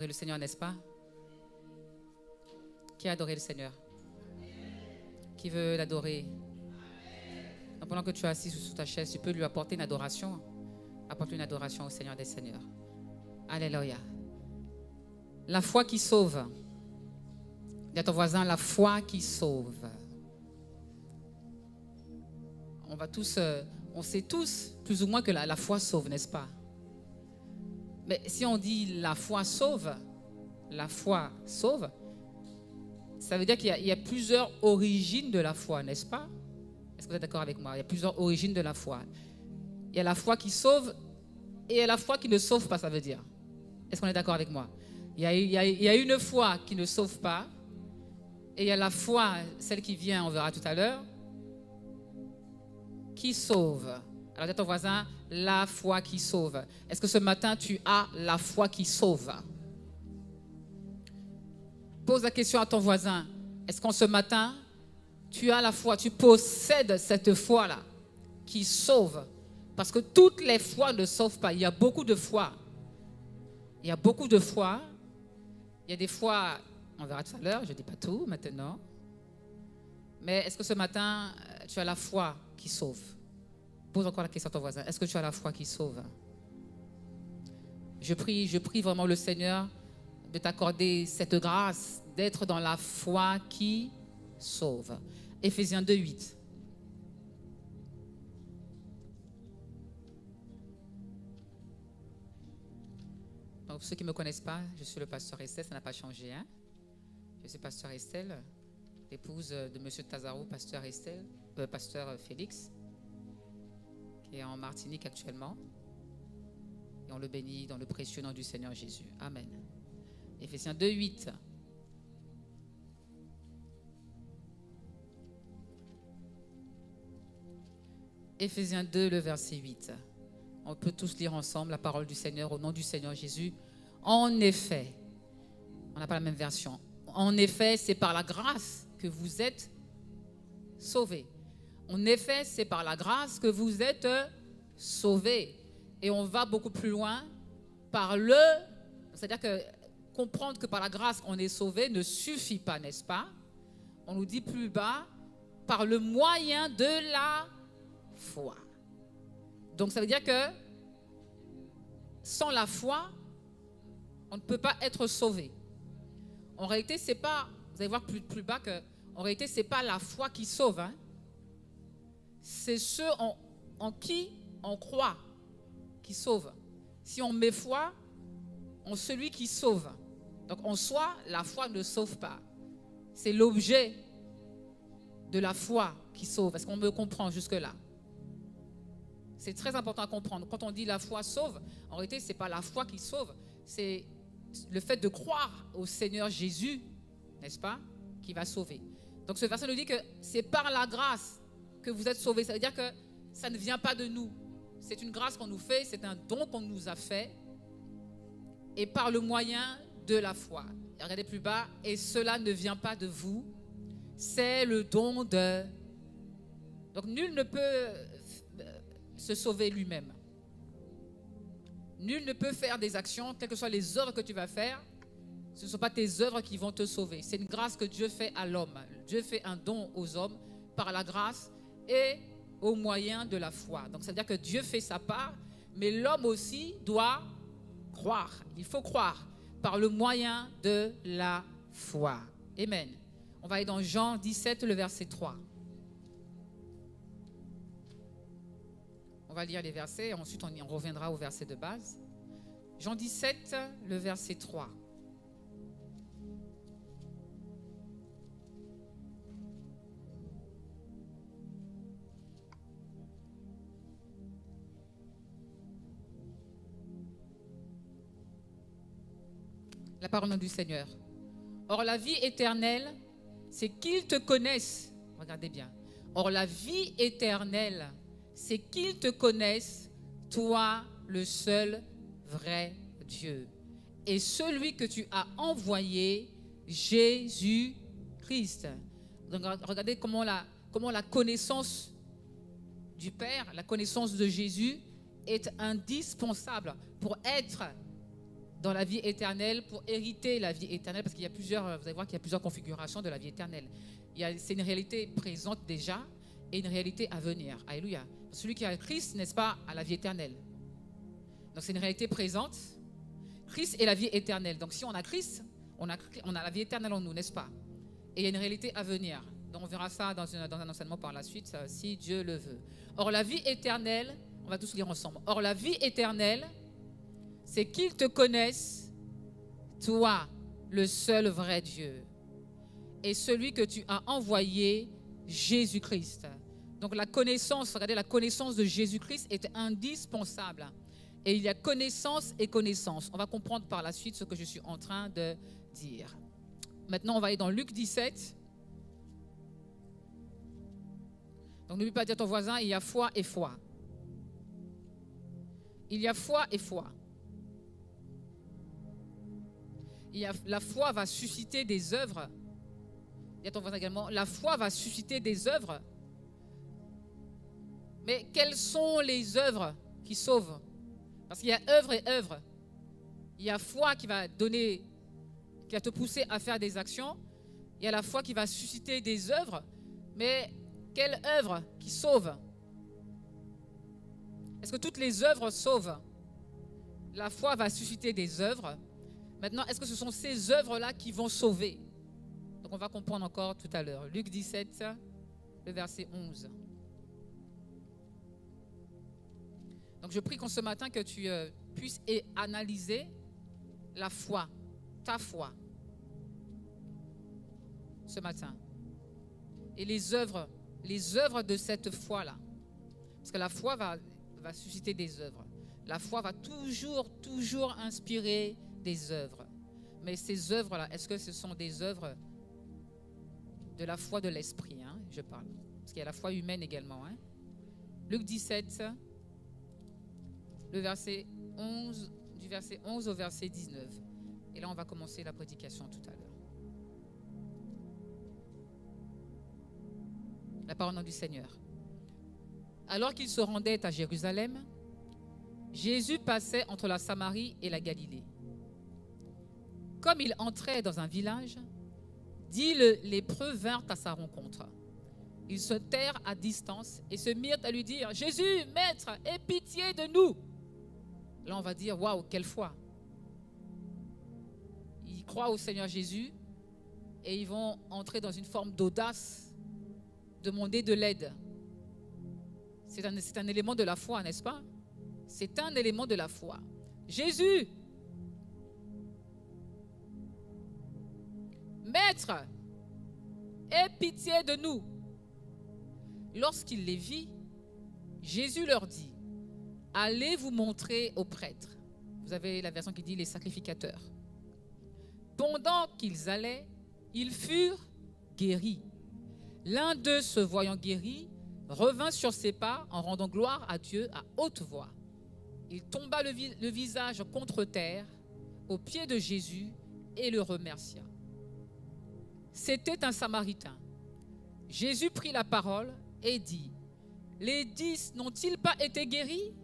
Le Seigneur, n'est-ce pas? Qui a adoré le Seigneur? Qui veut l'adorer? Donc, pendant que tu es assis sous ta chaise, tu peux lui apporter une adoration. Apporte une adoration au Seigneur des Seigneurs. Alléluia. La foi qui sauve. Dis à ton voisin, la foi qui sauve. On sait tous plus ou moins que la foi sauve, n'est-ce pas? Mais si on dit la foi sauve, ça veut dire qu'il y a plusieurs origines de la foi, n'est-ce pas? Est-ce que vous êtes d'accord avec moi? Il y a plusieurs origines de la foi. Il y a la foi qui sauve et il y a la foi qui ne sauve pas, ça veut dire. Est-ce qu'on est d'accord avec moi? Il y a une foi qui ne sauve pas et il y a la foi, celle qui vient, on verra tout à l'heure, qui sauve. Alors dis à ton voisin, la foi qui sauve. Est-ce que ce matin, tu as la foi qui sauve? Pose la question à ton voisin. Est-ce qu'en ce matin, tu as la foi, tu possèdes cette foi-là qui sauve? Parce que toutes les foi ne sauvent pas. Il y a beaucoup de foi. Il y a des fois, on verra tout à l'heure, je ne dis pas tout maintenant. Mais est-ce que ce matin, tu as la foi qui sauve? Pose encore la question à ton voisin. Est-ce que tu as la foi qui sauve? Je prie vraiment le Seigneur de t'accorder cette grâce, d'être dans la foi qui sauve. Éphésiens 2, 8. Donc, pour ceux qui ne me connaissent pas, je suis le pasteur Estelle, ça n'a pas changé. Hein? Je suis pasteur Estelle, l'épouse de M. Tazaro, pasteur Félix, qui est en Martinique actuellement. Et on le bénit dans le précieux nom du Seigneur Jésus. Amen. Éphésiens 2, 8. Éphésiens 2, le verset 8. On peut tous lire ensemble la parole du Seigneur au nom du Seigneur Jésus. En effet, on n'a pas la même version. En effet, c'est par la grâce que vous êtes sauvés. En effet, c'est par la grâce que vous êtes sauvés. Et on va beaucoup plus loin c'est-à-dire que comprendre que par la grâce on est sauvé ne suffit pas, n'est-ce pas? On nous dit plus bas, par le moyen de la foi. Donc ça veut dire que sans la foi, on ne peut pas être sauvé. En réalité, c'est pas, vous allez voir plus bas que, en réalité, c'est pas la foi qui sauve, hein. C'est ceux en qui on croit qui sauve. Si on met foi en celui qui sauve. Donc en soi, la foi ne sauve pas. C'est l'objet de la foi qui sauve. Est-ce qu'on me comprend jusque-là? C'est très important à comprendre. Quand on dit la foi sauve, en réalité, ce n'est pas la foi qui sauve. C'est le fait de croire au Seigneur Jésus, n'est-ce pas, qui va sauver. Donc ce verset nous dit que c'est par la grâce que vous êtes sauvés. Ça veut dire que ça ne vient pas de nous. C'est une grâce qu'on nous fait, c'est un don qu'on nous a fait. Et par le moyen de la foi. Et regardez plus bas, et cela ne vient pas de vous, c'est le don de... Donc nul ne peut se sauver lui-même. Nul ne peut faire des actions, quelles que soient les œuvres que tu vas faire, ce ne sont pas tes œuvres qui vont te sauver. C'est une grâce que Dieu fait à l'homme. Dieu fait un don aux hommes par la grâce et au moyen de la foi. Donc ça veut dire que Dieu fait sa part, mais l'homme aussi doit croire. Il faut croire par le moyen de la foi. Amen. On va aller dans Jean 17, le verset 3. On va lire les versets et ensuite on reviendra au verset de base. Jean 17, le verset 3. La parole du Seigneur. Or la vie éternelle, c'est qu'ils te connaissent. Regardez bien. Or la vie éternelle, c'est qu'ils te connaissent, toi, le seul vrai Dieu. Et celui que tu as envoyé, Jésus-Christ. Donc regardez comment la connaissance du Père, la connaissance de Jésus est indispensable pour être dans la vie éternelle pour hériter la vie éternelle, parce qu'il y a plusieurs, vous allez voir qu'il y a plusieurs configurations de la vie éternelle. C'est une réalité présente déjà et une réalité à venir. Alléluia. Celui qui a Christ, n'est-ce pas, a la vie éternelle. Donc c'est une réalité présente. Christ est la vie éternelle. Donc si on a Christ, on a la vie éternelle en nous, n'est-ce pas? Et il y a une réalité à venir. Donc on verra ça dans un enseignement par la suite, si Dieu le veut. Or la vie éternelle, on va tous lire ensemble. Or la vie éternelle, c'est qu'ils te connaissent, toi, le seul vrai Dieu, et celui que tu as envoyé, Jésus-Christ. Donc la connaissance, regardez, la connaissance de Jésus-Christ est indispensable. Et il y a connaissance et connaissance. On va comprendre par la suite ce que je suis en train de dire. Maintenant, on va aller dans Luc 17. Donc n'oublie pas de dire à ton voisin, il y a foi et foi. Il y a foi et foi. La foi va susciter des œuvres. Dis à ton voisin également, la foi va susciter des œuvres. Mais quelles sont les œuvres qui sauvent? Parce qu'il y a œuvre et œuvre. Il y a foi qui va donner, qui va te pousser à faire des actions. Il y a la foi qui va susciter des œuvres. Mais quelle œuvre qui sauve? Est-ce que toutes les œuvres sauvent? La foi va susciter des œuvres. Maintenant, est-ce que ce sont ces œuvres-là qui vont sauver? Donc on va comprendre encore tout à l'heure. Luc 17, le verset 11. Donc je prie qu'en ce matin que tu puisses analyser la foi, ta foi, ce matin. Et les œuvres de cette foi-là. Parce que la foi va susciter des œuvres. La foi va toujours inspirer des œuvres. Mais ces œuvres-là, est-ce que ce sont des œuvres de la foi de l'esprit, je parle. Parce qu'il y a la foi humaine également. Luc 17, du verset 11 au verset 19. Et là, on va commencer la prédication tout à l'heure. La parole du Seigneur. Alors qu'il se rendait à Jérusalem, Jésus passait entre la Samarie et la Galilée. Comme il entrait dans un village, 10 lépreux vinrent à sa rencontre. Ils se tinrent à distance et se mirent à lui dire « Jésus, Maître, aie pitié de nous !» Là, on va dire « Waouh, quelle foi !» Ils croient au Seigneur Jésus et ils vont entrer dans une forme d'audace, demander de l'aide. C'est un élément de la foi, n'est-ce pas? C'est un élément de la foi. Jésus, Maître, aie pitié de nous. Lorsqu'il les vit, Jésus leur dit, allez vous montrer aux prêtres. Vous avez la version qui dit les sacrificateurs. Pendant qu'ils allaient, ils furent guéris. L'un d'eux, se voyant guéri, revint sur ses pas en rendant gloire à Dieu à haute voix. Il tomba le visage contre terre aux pieds de Jésus et le remercia. C'était un Samaritain. Jésus prit la parole et dit, les 10 n'ont-ils pas été guéris?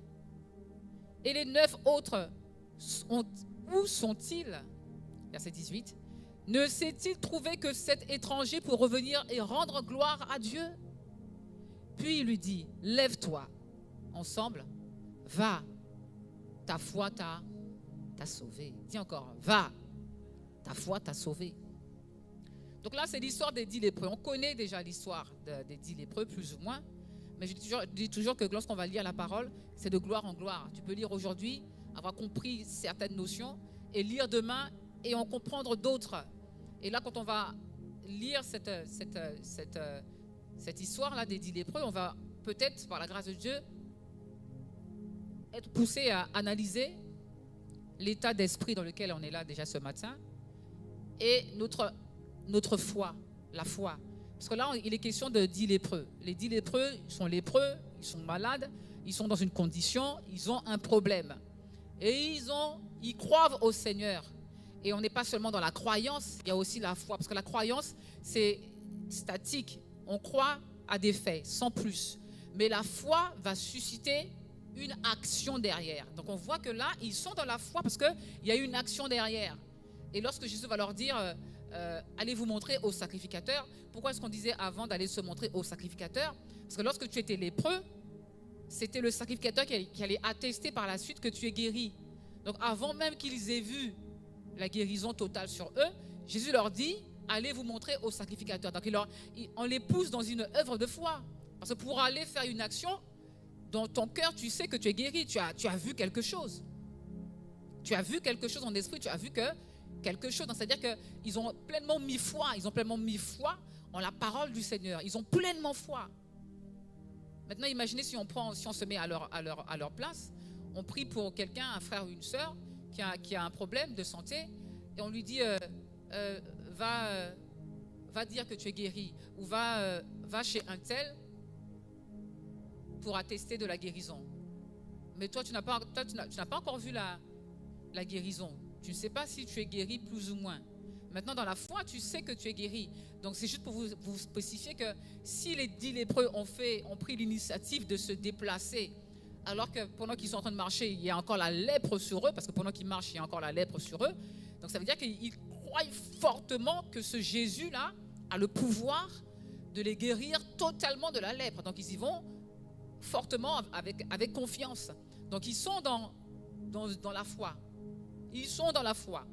Et les 9 autres, où sont-ils? Verset 18. Ne s'est-il trouvé que 7 étrangers pour revenir et rendre gloire à Dieu? Puis il lui dit, lève-toi, ensemble, va, ta foi t'a sauvé. Dis encore, va, ta foi t'a sauvé. Donc là, c'est l'histoire des 10 lépreux. On connaît déjà l'histoire des 10 lépreux, plus ou moins. Mais je dis toujours que lorsqu'on va lire la parole, c'est de gloire en gloire. Tu peux lire aujourd'hui, avoir compris certaines notions, et lire demain et en comprendre d'autres. Et là, quand on va lire cette histoire-là des 10 lépreux, on va peut-être, par la grâce de Dieu, être poussé à analyser l'état d'esprit dans lequel on est là déjà ce matin et notre foi, la foi. Parce que là, il est question de 10 lépreux. Les 10 lépreux, ils sont lépreux, ils sont malades, ils sont dans une condition, ils ont un problème. Et ils croient au Seigneur. Et on n'est pas seulement dans la croyance, il y a aussi la foi. Parce que la croyance, c'est statique. On croit à des faits, sans plus. Mais la foi va susciter une action derrière. Donc on voit que là, ils sont dans la foi parce qu'il y a une action derrière. Et lorsque Jésus va leur dire, allez vous montrer au sacrificateur, pourquoi est-ce qu'on disait avant d'aller se montrer au sacrificateur? Parce que lorsque tu étais lépreux, c'était le sacrificateur qui allait attester par la suite que tu es guéri. Donc avant même qu'ils aient vu la guérison totale sur eux, Jésus leur dit, allez vous montrer au sacrificateur. Donc on les pousse dans une œuvre de foi. Parce que pour aller faire une action, dans ton cœur, tu sais que tu es guéri, tu as vu quelque chose. Tu as vu quelque chose en esprit, tu as vu que quelque chose. C'est-à-dire qu'ils ont pleinement mis foi, en la parole du Seigneur. Ils ont pleinement foi. Maintenant, imaginez si on se met à leur place, on prie pour quelqu'un, un frère ou une sœur, qui a un problème de santé, et on lui dit, va dire que tu es guéri, ou va chez un tel pour attester de la guérison. Mais toi, tu n'as pas encore vu la guérison. Tu ne sais pas si tu es guéri plus ou moins. Maintenant, dans la foi, tu sais que tu es guéri. Donc, c'est juste pour vous spécifier que si les 10 lépreux ont pris l'initiative de se déplacer, alors que pendant qu'ils sont en train de marcher, il y a encore la lèpre sur eux, parce que pendant qu'ils marchent, il y a encore la lèpre sur eux. Donc, ça veut dire qu'ils croient fortement que ce Jésus-là a le pouvoir de les guérir totalement de la lèpre. Donc, ils y vont fortement avec confiance. Donc, ils sont dans la foi. Ils sont dans la foi.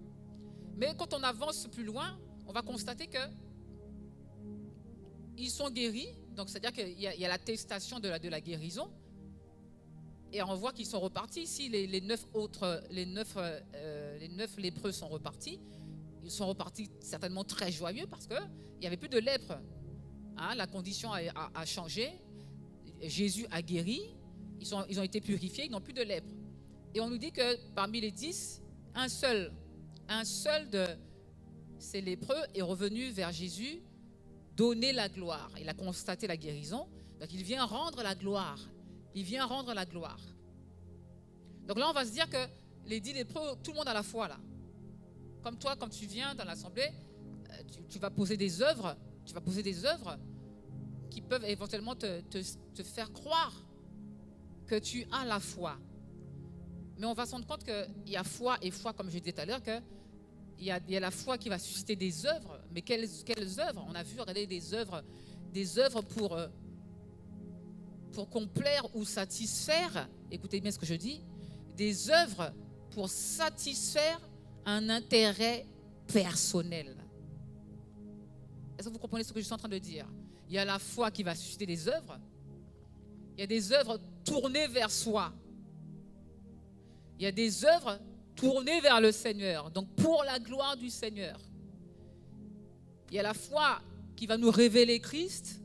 Mais quand on avance plus loin, on va constater que ils sont guéris. Donc, c'est-à-dire qu'il y a l'attestation de la guérison. Et on voit qu'ils sont repartis. Ici, les 9 lépreux sont repartis. Ils sont repartis certainement très joyeux parce qu'il n'y avait plus de lèpre. Hein, la condition a changé. Jésus a guéri. Ils ont été purifiés. Ils n'ont plus de lèpre. Et on nous dit que parmi les 10, un seul de ces lépreux est revenu vers Jésus, donner la gloire. Il a constaté la guérison. Donc, il vient rendre la gloire. Donc là, on va se dire que les 10 lépreux, tout le monde a la foi là. Comme toi, quand tu viens dans l'assemblée, tu vas poser des œuvres. Qui peuvent éventuellement te faire croire que tu as la foi. Mais on va se rendre compte qu'il y a foi et foi, comme je disais tout à l'heure, qu'il y a la foi qui va susciter des œuvres. Mais quelles œuvres? On a vu, regardez, des œuvres pour complaire ou satisfaire, écoutez bien ce que je dis, des œuvres pour satisfaire un intérêt personnel. Est-ce que vous comprenez ce que je suis en train de dire? Il y a la foi qui va susciter des œuvres. Il y a des œuvres tournées vers soi. Il y a des œuvres tournées vers le Seigneur, donc pour la gloire du Seigneur. Il y a la foi qui va nous révéler Christ.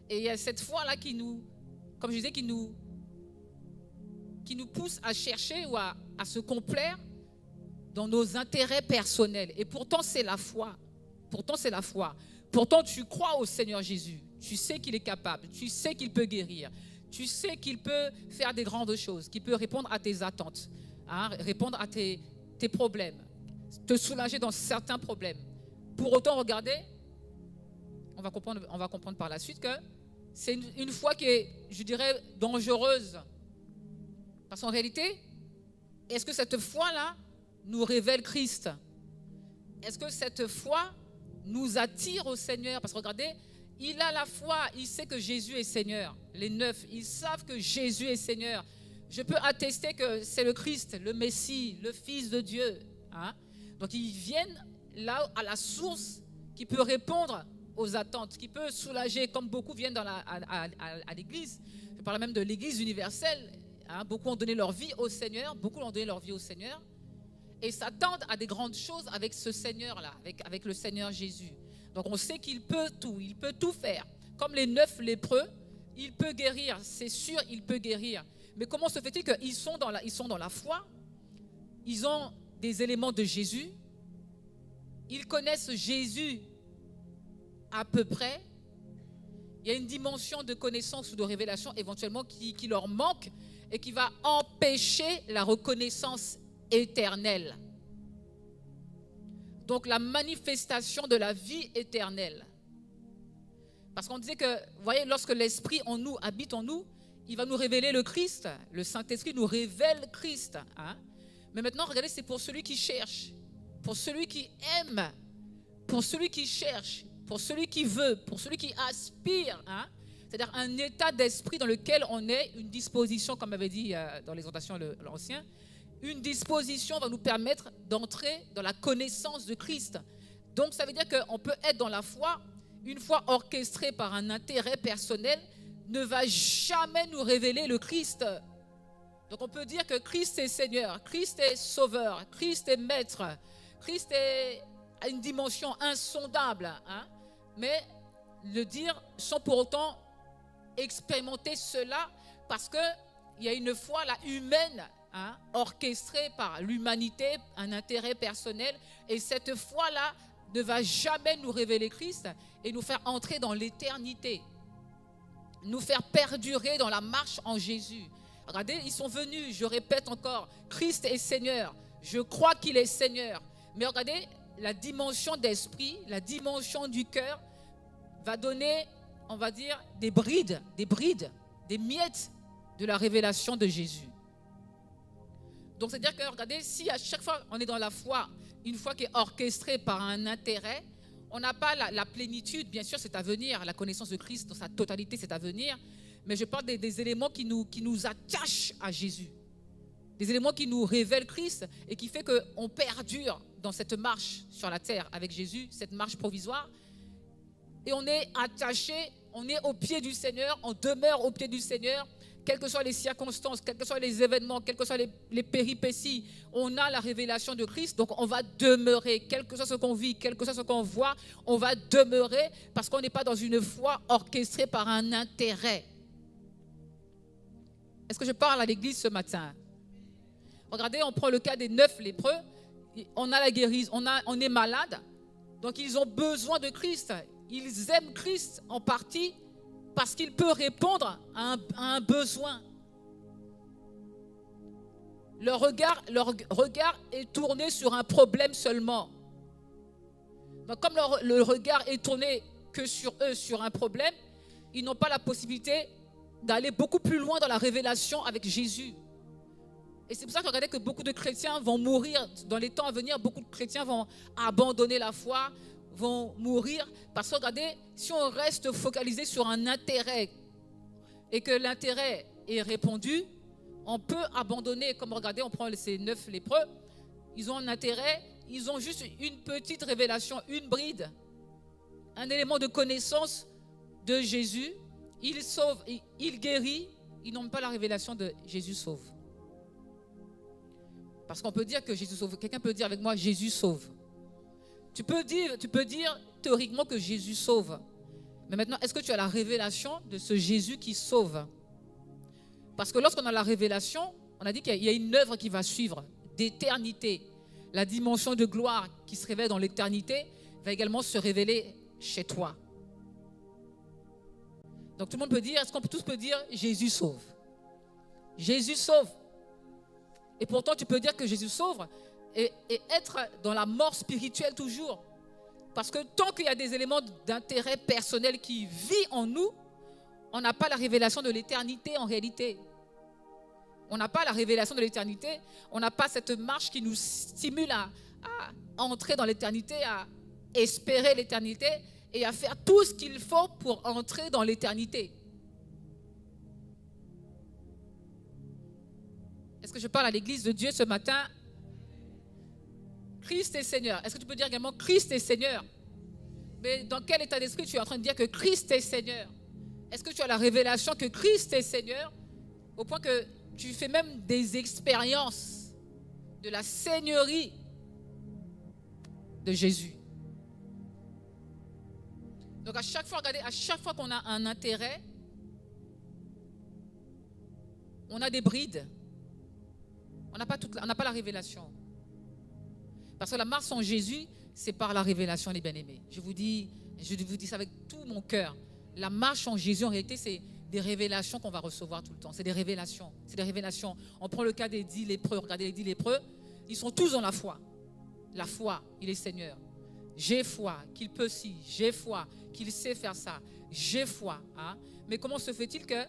Et il y a cette foi-là qui nous, comme je disais, qui nous pousse à chercher ou à se complaire dans nos intérêts personnels. Et pourtant, c'est la foi. Pourtant, tu crois au Seigneur Jésus. Tu sais qu'il est capable. Tu sais qu'il peut guérir. Tu sais qu'il peut faire des grandes choses, qu'il peut répondre à tes attentes, hein, répondre à tes problèmes, te soulager dans certains problèmes. Pour autant, regardez, on va comprendre par la suite que c'est une foi qui est, je dirais, dangereuse. Parce qu'en réalité, est-ce que cette foi-là nous révèle Christ? Est-ce que cette foi nous attire au Seigneur? Parce que regardez, il a la foi, il sait que Jésus est Seigneur. Les 9, ils savent que Jésus est Seigneur. Je peux attester que c'est le Christ, le Messie, le Fils de Dieu. Hein? Donc ils viennent là à la source qui peut répondre aux attentes, qui peut soulager, comme beaucoup viennent à l'église. Je parle même de l'église universelle. Hein? Beaucoup ont donné leur vie au Seigneur, et s'attendent à des grandes choses avec ce Seigneur-là, avec le Seigneur Jésus. Donc on sait qu'il peut tout faire. Comme les 9 lépreux, il peut guérir, c'est sûr, il peut guérir. Mais comment se fait-il qu'ils sont dans la foi? Ils ont des éléments de Jésus. Ils connaissent Jésus à peu près. Il y a une dimension de connaissance ou de révélation éventuellement qui leur manque et qui va empêcher la reconnaissance éternelle. Donc la manifestation de la vie éternelle. Parce qu'on disait que, vous voyez, lorsque l'Esprit en nous habite en nous, il va nous révéler le Christ. Le Saint-Esprit nous révèle Christ. Hein. Mais maintenant, regardez, c'est pour celui qui cherche, pour celui qui aime, pour celui qui cherche, pour celui qui veut, pour celui qui aspire. Hein. C'est-à-dire un état d'esprit dans lequel on est, une disposition, comme avait dit dans l'exhortation l'Ancien, une disposition va nous permettre d'entrer dans la connaissance de Christ. Donc ça veut dire qu'on peut être dans la foi, une foi orchestrée par un intérêt personnel, ne va jamais nous révéler le Christ. Donc on peut dire que Christ est Seigneur, Christ est Sauveur, Christ est Maître, Christ est à une dimension insondable. Hein? Mais le dire sans pour autant expérimenter cela, parce qu'il y a une foi là, humaine, hein, orchestrée par l'humanité, un intérêt personnel, et cette foi-là ne va jamais nous révéler Christ et nous faire entrer dans l'éternité, nous faire perdurer dans la marche en Jésus. Regardez, ils sont venus, je répète encore, Christ est Seigneur, je crois qu'il est Seigneur, mais regardez, la dimension d'esprit, la dimension du cœur va donner, on va dire, des brides, des miettes de la révélation de Jésus. Donc c'est-à-dire que, regardez, si à chaque fois on est dans la foi, une foi qui est orchestrée par un intérêt, on n'a pas la plénitude, bien sûr c'est à venir, la connaissance de Christ dans sa totalité c'est à venir, mais je parle des éléments qui nous attachent à Jésus, des éléments qui nous révèlent Christ et qui fait qu'on perdure dans cette marche sur la terre avec Jésus, cette marche provisoire, et on est attaché, on est au pied du Seigneur, on demeure au pied du Seigneur, quelles que soient les circonstances, quels que soient les événements, quelles que soient les péripéties, on a la révélation de Christ, donc on va demeurer, quel que soit ce qu'on vit, quel que soit ce qu'on voit, on va demeurer parce qu'on n'est pas dans une foi orchestrée par un intérêt. Est-ce que je parle à l'église ce matin? Regardez, on prend le cas des 9 lépreux, on a la guérison, on est malade, donc ils ont besoin de Christ, ils aiment Christ en partie, parce qu'il peut répondre à un besoin. Leur regard est tourné sur un problème seulement. Donc, comme le regard est tourné que sur eux, sur un problème, ils n'ont pas la possibilité d'aller beaucoup plus loin dans la révélation avec Jésus. Et c'est pour ça que regardez que beaucoup de chrétiens vont mourir dans les temps à venir. Beaucoup de chrétiens vont abandonner la foi, vont mourir, parce que regardez, si on reste focalisé sur un intérêt et que l'intérêt est répondu, on peut abandonner. Comme regardez, on prend ces 9 lépreux, ils ont un intérêt, ils ont juste une petite révélation, une bride, un élément de connaissance de Jésus. Il sauve, il guérit, ils n'ont pas la révélation de Jésus sauve. Parce qu'on peut dire que Jésus sauve. Quelqu'un peut dire avec moi, Jésus sauve. Tu peux dire théoriquement que Jésus sauve. Mais maintenant, est-ce que tu as la révélation de ce Jésus qui sauve? Parce que lorsqu'on a la révélation, on a dit qu'il y a une œuvre qui va suivre d'éternité. La dimension de gloire qui se révèle dans l'éternité va également se révéler chez toi. Donc tout le monde peut dire, est-ce qu'on tous peut dire Jésus sauve? Jésus sauve. Et pourtant, tu peux dire que Jésus sauve et être dans la mort spirituelle toujours. Parce que tant qu'il y a des éléments d'intérêt personnel qui vivent en nous, on n'a pas la révélation de l'éternité en réalité. On n'a pas la révélation de l'éternité, on n'a pas cette marche qui nous stimule à entrer dans l'éternité, à espérer l'éternité et à faire tout ce qu'il faut pour entrer dans l'éternité. Est-ce que je parle à l'église de Dieu ce matin? Christ est Seigneur. Est-ce que tu peux dire également Christ est Seigneur? Mais dans quel état d'esprit tu es en train de dire que Christ est Seigneur? Est-ce que tu as la révélation que Christ est Seigneur au point que tu fais même des expériences de la seigneurie de Jésus? Donc à chaque fois, regardez, à chaque fois qu'on a un intérêt, on a des brides. On n'a pas la révélation. Parce que la marche en Jésus, c'est par la révélation, les bien-aimés. Je vous dis ça avec tout mon cœur. La marche en Jésus, en réalité, c'est des révélations qu'on va recevoir tout le temps. C'est des révélations. On prend le cas des 10 lépreux. Regardez les 10 lépreux. Ils sont tous dans la foi. La foi, il est Seigneur. J'ai foi qu'il peut ci. J'ai foi qu'il sait faire ça. J'ai foi. Hein? Mais comment se fait-il que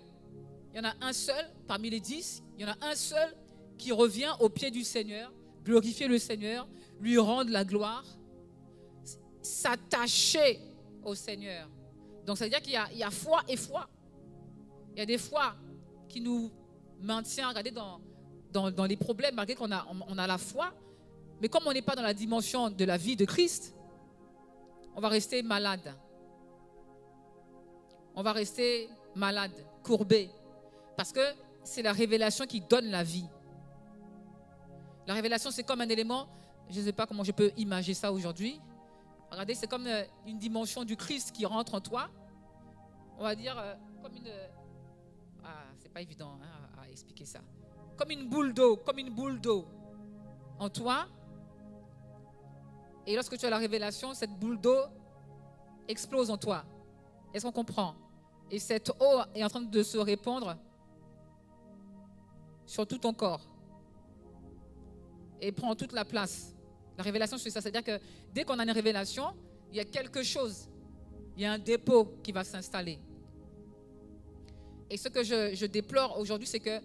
il y en a un seul, parmi les 10, il y en a un seul qui revient au pied du Seigneur, glorifier le Seigneur, lui rendre la gloire, s'attacher au Seigneur. Donc ça veut dire qu'il y a foi et foi. Il y a des fois qui nous maintient, regardez, dans les problèmes, malgré qu'on a la foi, mais comme on n'est pas dans la dimension de la vie de Christ, on va rester malade. On va rester malade, courbé, parce que c'est la révélation qui donne la vie. La révélation, c'est comme un élément, je ne sais pas comment je peux imager ça aujourd'hui. Regardez, c'est comme une dimension du Christ qui rentre en toi. On va dire comme une... c'est pas évident à expliquer ça. Comme une boule d'eau en toi. Et lorsque tu as la révélation, cette boule d'eau explose en toi. Est-ce qu'on comprend? Et cette eau est en train de se répandre sur tout ton corps. Et prend toute la place. La révélation, c'est ça. C'est-à-dire que dès qu'on a une révélation, il y a quelque chose. Il y a un dépôt qui va s'installer. Et ce que je déplore aujourd'hui, c'est que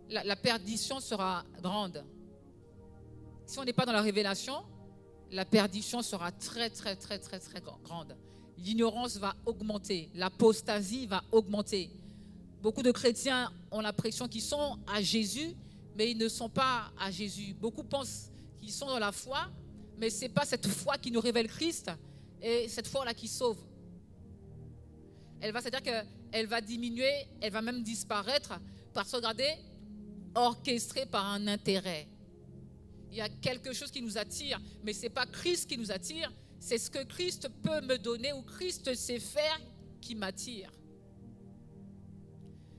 la perdition sera grande. Si on n'est pas dans la révélation, la perdition sera très, très, très, très, très grande. L'ignorance va augmenter. L'apostasie va augmenter. Beaucoup de chrétiens ont l'impression qu'ils sont à Jésus, mais ils ne sont pas à Jésus. Beaucoup pensent qu'ils sont dans la foi, mais ce n'est pas cette foi qui nous révèle Christ et cette foi-là qui sauve. C'est-à-dire qu'elle va diminuer, elle va même disparaître parce que, regardez, orchestrée par un intérêt. Il y a quelque chose qui nous attire, mais ce n'est pas Christ qui nous attire, c'est ce que Christ peut me donner ou Christ sait faire qui m'attire.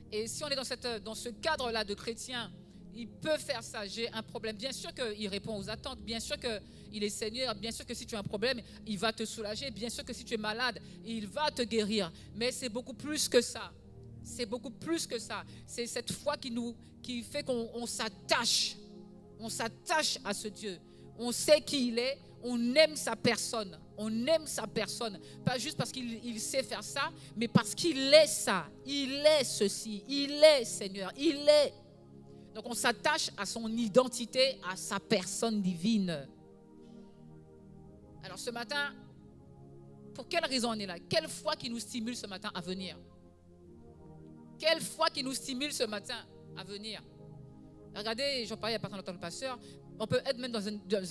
Et si on est dans ce cadre-là de chrétien, il peut faire ça. J'ai un problème. Bien sûr qu'il répond aux attentes. Bien sûr qu'il est Seigneur. Bien sûr que si tu as un problème, il va te soulager. Bien sûr que si tu es malade, il va te guérir. Mais c'est beaucoup plus que ça. C'est beaucoup plus que ça. C'est cette foi qui fait qu'on s'attache. On s'attache à ce Dieu. On sait qui il est. On aime sa personne. On aime sa personne. Pas juste parce qu'il sait faire ça, mais parce qu'il est ça. Il est ceci. Il est Seigneur. Il est. Donc on s'attache à son identité, à sa personne divine. Alors ce matin, pour quelle raison on est là? Quelle foi qui nous stimule ce matin à venir? Quelle foi qui nous stimule ce matin à venir? Regardez, j'en parlais il n'y a pas tant longtemps le pasteur, on peut être même dans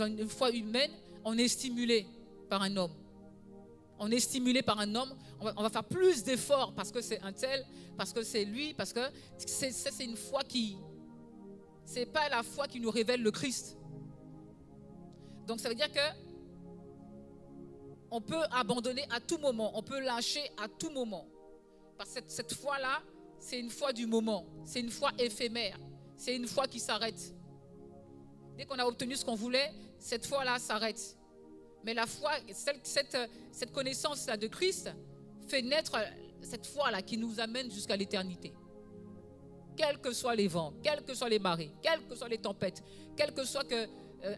une foi humaine, on est stimulé par un homme. On est stimulé par un homme, on va faire plus d'efforts parce que c'est un tel, parce que c'est lui, parce que c'est une foi qui... C'est pas la foi qui nous révèle le Christ. Donc ça veut dire que on peut abandonner à tout moment, on peut lâcher à tout moment. Parce que cette foi-là, c'est une foi du moment, c'est une foi éphémère, c'est une foi qui s'arrête. Dès qu'on a obtenu ce qu'on voulait, cette foi-là s'arrête. Mais la foi, cette connaissance-là de Christ fait naître cette foi-là qui nous amène jusqu'à l'éternité. Quels que soient les vents, quelles que soient les marées, quelles que soient les tempêtes, quel que soit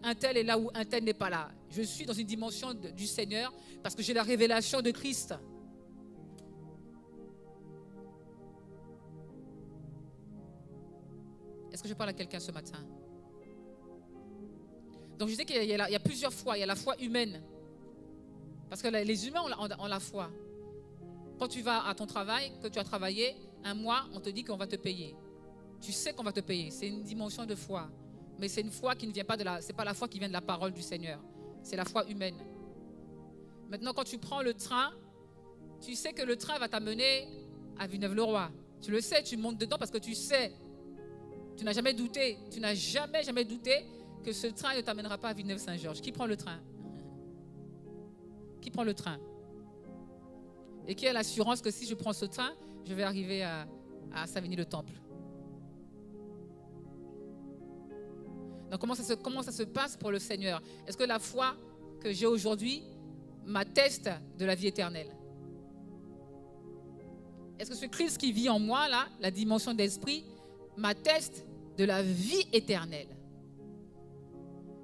un tel est là ou un tel n'est pas là. Je suis dans une dimension du Seigneur parce que j'ai la révélation de Christ. Est-ce que je parle à quelqu'un ce matin? Donc je dis qu'il y a plusieurs fois. Il y a la foi humaine. Parce que les humains ont la foi. Quand tu vas à ton travail, que tu as travaillé, un mois, on te dit qu'on va te payer. Tu sais qu'on va te payer. C'est une dimension de foi. Mais c'est une foi qui ne vient pas c'est pas la foi qui vient de la parole du Seigneur. C'est la foi humaine. Maintenant, quand tu prends le train, tu sais que le train va t'amener à Villeneuve-le-Roi. Tu le sais, tu montes dedans parce que tu sais. Tu n'as jamais douté. Tu n'as jamais douté que ce train ne t'amènera pas à Villeneuve-Saint-Georges. Qui prend le train? Qui prend le train? Et qui a l'assurance que si je prends ce train, je vais arriver à Savigny-le-Temple? Donc comment ça se passe pour le Seigneur? Est-ce que la foi que j'ai aujourd'hui m'atteste de la vie éternelle? Est-ce que ce Christ qui vit en moi, là, la dimension d'esprit, m'atteste de la vie éternelle?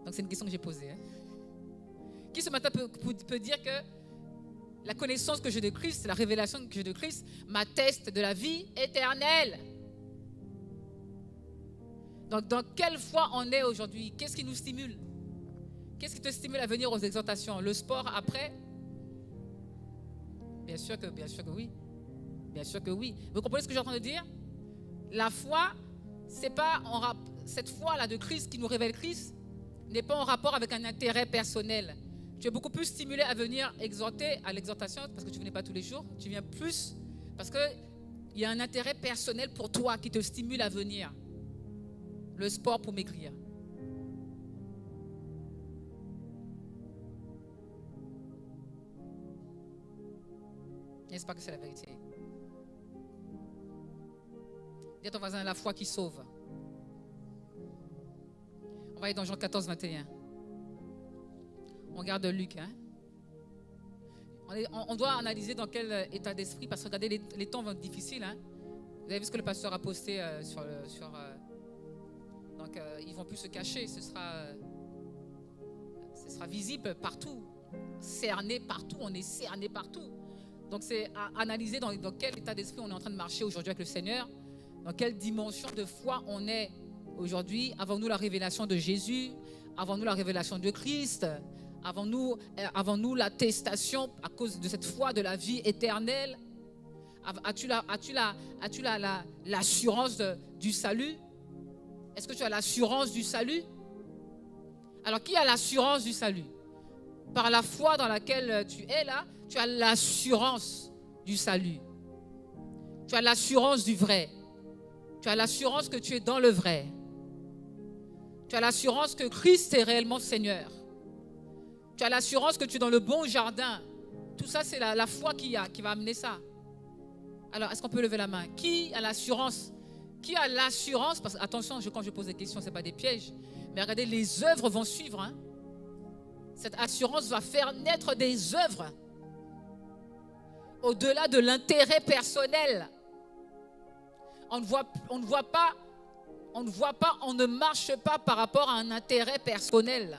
Donc c'est une question que j'ai posée. Qui ce matin peut dire que la connaissance que j'ai de Christ, la révélation que j'ai de Christ m'atteste de la vie éternelle? Donc, dans quelle foi on est aujourd'hui? Qu'est-ce qui nous stimule? Qu'est-ce qui te stimule à venir aux exhortations? Le sport après? Bien sûr que oui. Bien sûr que oui. Vous comprenez ce que je suis en train de dire? La foi, c'est pas cette foi-là de Christ qui nous révèle Christ n'est pas en rapport avec un intérêt personnel. Tu es beaucoup plus stimulé à venir exhorter à l'exhortation parce que tu ne venais pas tous les jours. Tu viens plus parce qu'il y a un intérêt personnel pour toi qui te stimule à venir. Le sport pour maigrir. N'est-ce pas que c'est la vérité? Dis à ton voisin, la foi qui sauve. On va aller dans Jean 14, 21. On regarde Luc. Hein? On doit analyser dans quel état d'esprit, parce que regardez, les temps vont être difficiles. Hein? Vous avez vu ce que le pasteur a posté donc, ils ne vont plus se cacher. Ce sera visible partout. Cerné partout. On est cerné partout. Donc, c'est à analyser dans quel état d'esprit on est en train de marcher aujourd'hui avec le Seigneur. Dans quelle dimension de foi on est aujourd'hui. Avons-nous la révélation de Jésus? Avons-nous la révélation de Christ? Avons-nous l'attestation à cause de cette foi de la vie éternelle? As-tu l'assurance du salut? Est-ce que tu as l'assurance du salut? Alors, qui a l'assurance du salut? Par la foi dans laquelle tu es là, tu as l'assurance du salut. Tu as l'assurance du vrai. Tu as l'assurance que tu es dans le vrai. Tu as l'assurance que Christ est réellement Seigneur. Tu as l'assurance que tu es dans le bon jardin. Tout ça, c'est la foi qui va amener ça. Alors, est-ce qu'on peut lever la main? Qui a l'assurance? Qui a l'assurance? Parce que, attention, quand je pose des questions, ce n'est pas des pièges. Mais regardez, les œuvres vont suivre. Hein? Cette assurance va faire naître des œuvres. Au-delà de l'intérêt personnel. On ne marche pas par rapport à un intérêt personnel.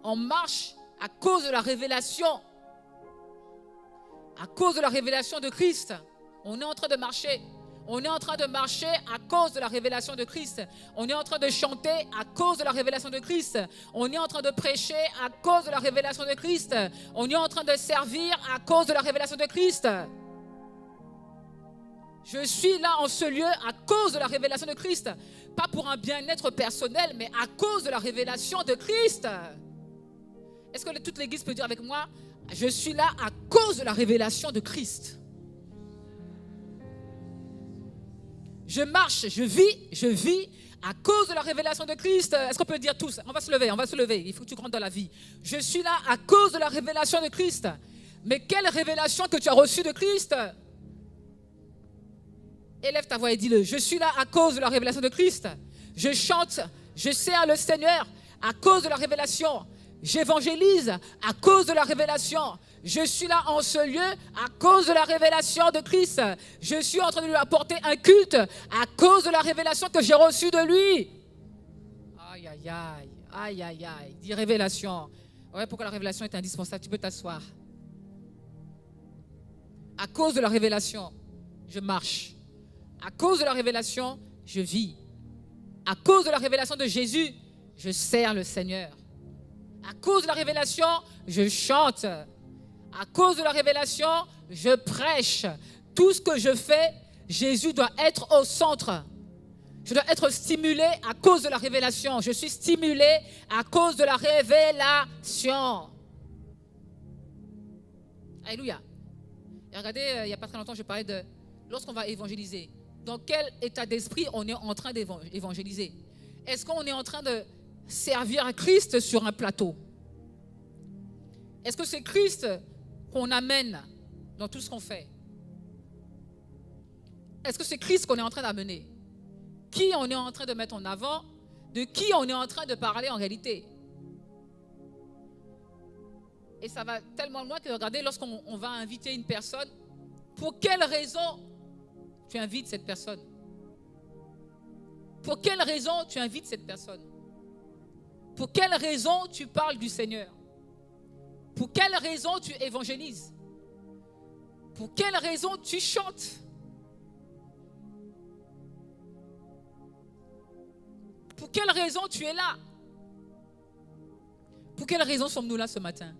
On marche à cause de la révélation. À cause de la révélation de Christ. On est en train de marcher. On est en train de marcher à cause de la révélation de Christ. On est en train de chanter à cause de la révélation de Christ. On est en train de prêcher à cause de la révélation de Christ. On est en train de servir à cause de la révélation de Christ. Je suis là en ce lieu à cause de la révélation de Christ. Pas pour un bien-être personnel, mais à cause de la révélation de Christ. Est-ce que toute l'Église peut dire avec moi, je suis là à cause de la révélation de Christ. Je marche, je vis à cause de la révélation de Christ. Est-ce qu'on peut dire tous? On va se lever. Il faut que tu rentres dans la vie. Je suis là à cause de la révélation de Christ. Mais quelle révélation que tu as reçue de Christ? Élève ta voix et dis-le. Je suis là à cause de la révélation de Christ. Je chante, je sers le Seigneur à cause de la révélation. J'évangélise à cause de la révélation. Je suis là en ce lieu à cause de la révélation de Christ. Je suis en train de lui apporter un culte à cause de la révélation que j'ai reçue de lui. Aïe, aïe, aïe, aïe, aïe, aïe. Dis révélation. Ouais, pourquoi la révélation est indispensable? Tu peux t'asseoir. À cause de la révélation, je marche. À cause de la révélation, je vis. À cause de la révélation de Jésus, je sers le Seigneur. À cause de la révélation, je chante. À cause de la révélation, je prêche. Tout ce que je fais, Jésus doit être au centre. Je dois être stimulé à cause de la révélation. Je suis stimulé à cause de la révélation. Alléluia. Et regardez, il n'y a pas très longtemps, je parlais de lorsqu'on va évangéliser. Dans quel état d'esprit on est en train d'évangéliser? Est-ce qu'on est en train de servir à Christ sur un plateau? Est-ce que c'est Christ qu'on amène dans tout ce qu'on fait? Est-ce que c'est Christ qu'on est en train d'amener? Qui on est en train de mettre en avant? De qui on est en train de parler en réalité? Et ça va tellement loin que regardez, lorsqu'on va inviter une personne, pour quelle raison tu invites cette personne? Pour quelle raison tu invites cette personne? Pour quelle raison tu parles du Seigneur? Pour quelle raison tu évangélises? Pour quelle raison tu chantes? Pour quelle raison tu es là? Pour quelle raison sommes-nous là ce matin?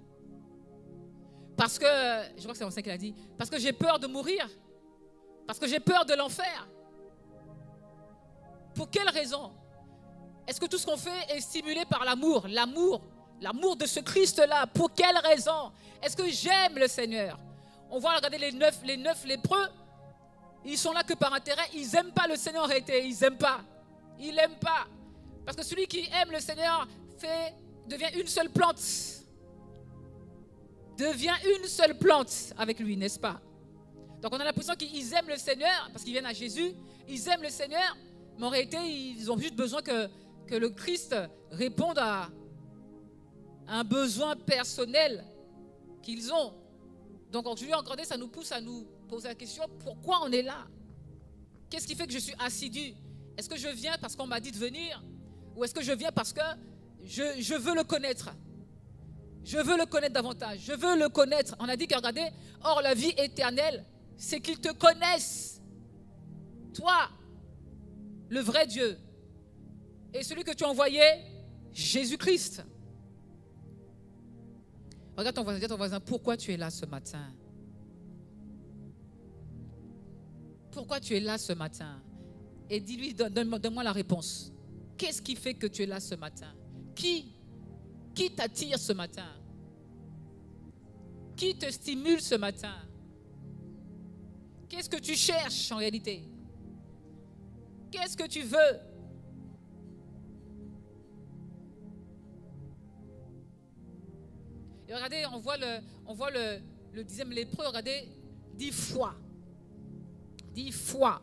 Parce que, je crois que c'est l'ancien qui l'a dit, parce que j'ai peur de mourir. Parce que j'ai peur de l'enfer. Pour quelle raison? Est-ce que tout ce qu'on fait est stimulé par l'amour? L'amour de ce Christ-là. Pour quelle raison? Est-ce que j'aime le Seigneur? On voit, regardez les neuf lépreux. Ils sont là que par intérêt. Ils n'aiment pas le Seigneur en réalité. Ils n'aiment pas. Ils n'aiment pas. Parce que celui qui aime le Seigneur devient une seule plante. Devient une seule plante avec lui, n'est-ce pas? Donc on a l'impression qu'ils aiment le Seigneur parce qu'ils viennent à Jésus. Ils aiment le Seigneur, mais en réalité, ils ont juste besoin que le Christ réponde à un besoin personnel qu'ils ont. Donc aujourd'hui, regardez, ça nous pousse à nous poser la question, pourquoi on est là? Qu'est-ce qui fait que je suis assidu? Est-ce que je viens parce qu'on m'a dit de venir? Ou est-ce que je viens parce que je veux le connaître? Je veux le connaître davantage. Je veux le connaître. On a dit que, regardez, or la vie éternelle, c'est qu'ils te connaissent. Toi, le vrai Dieu. Et celui que tu as envoyé, Jésus-Christ. Regarde ton voisin, pourquoi tu es là ce matin? Pourquoi tu es là ce matin? Et dis-lui, donne-moi la réponse. Qu'est-ce qui fait que tu es là ce matin? Qui t'attire ce matin? Qui te stimule ce matin? Qu'est-ce que tu cherches en réalité? Qu'est-ce que tu veux? Et regardez, on voit le 10e lépreux, regardez, 10 fois. 10 fois.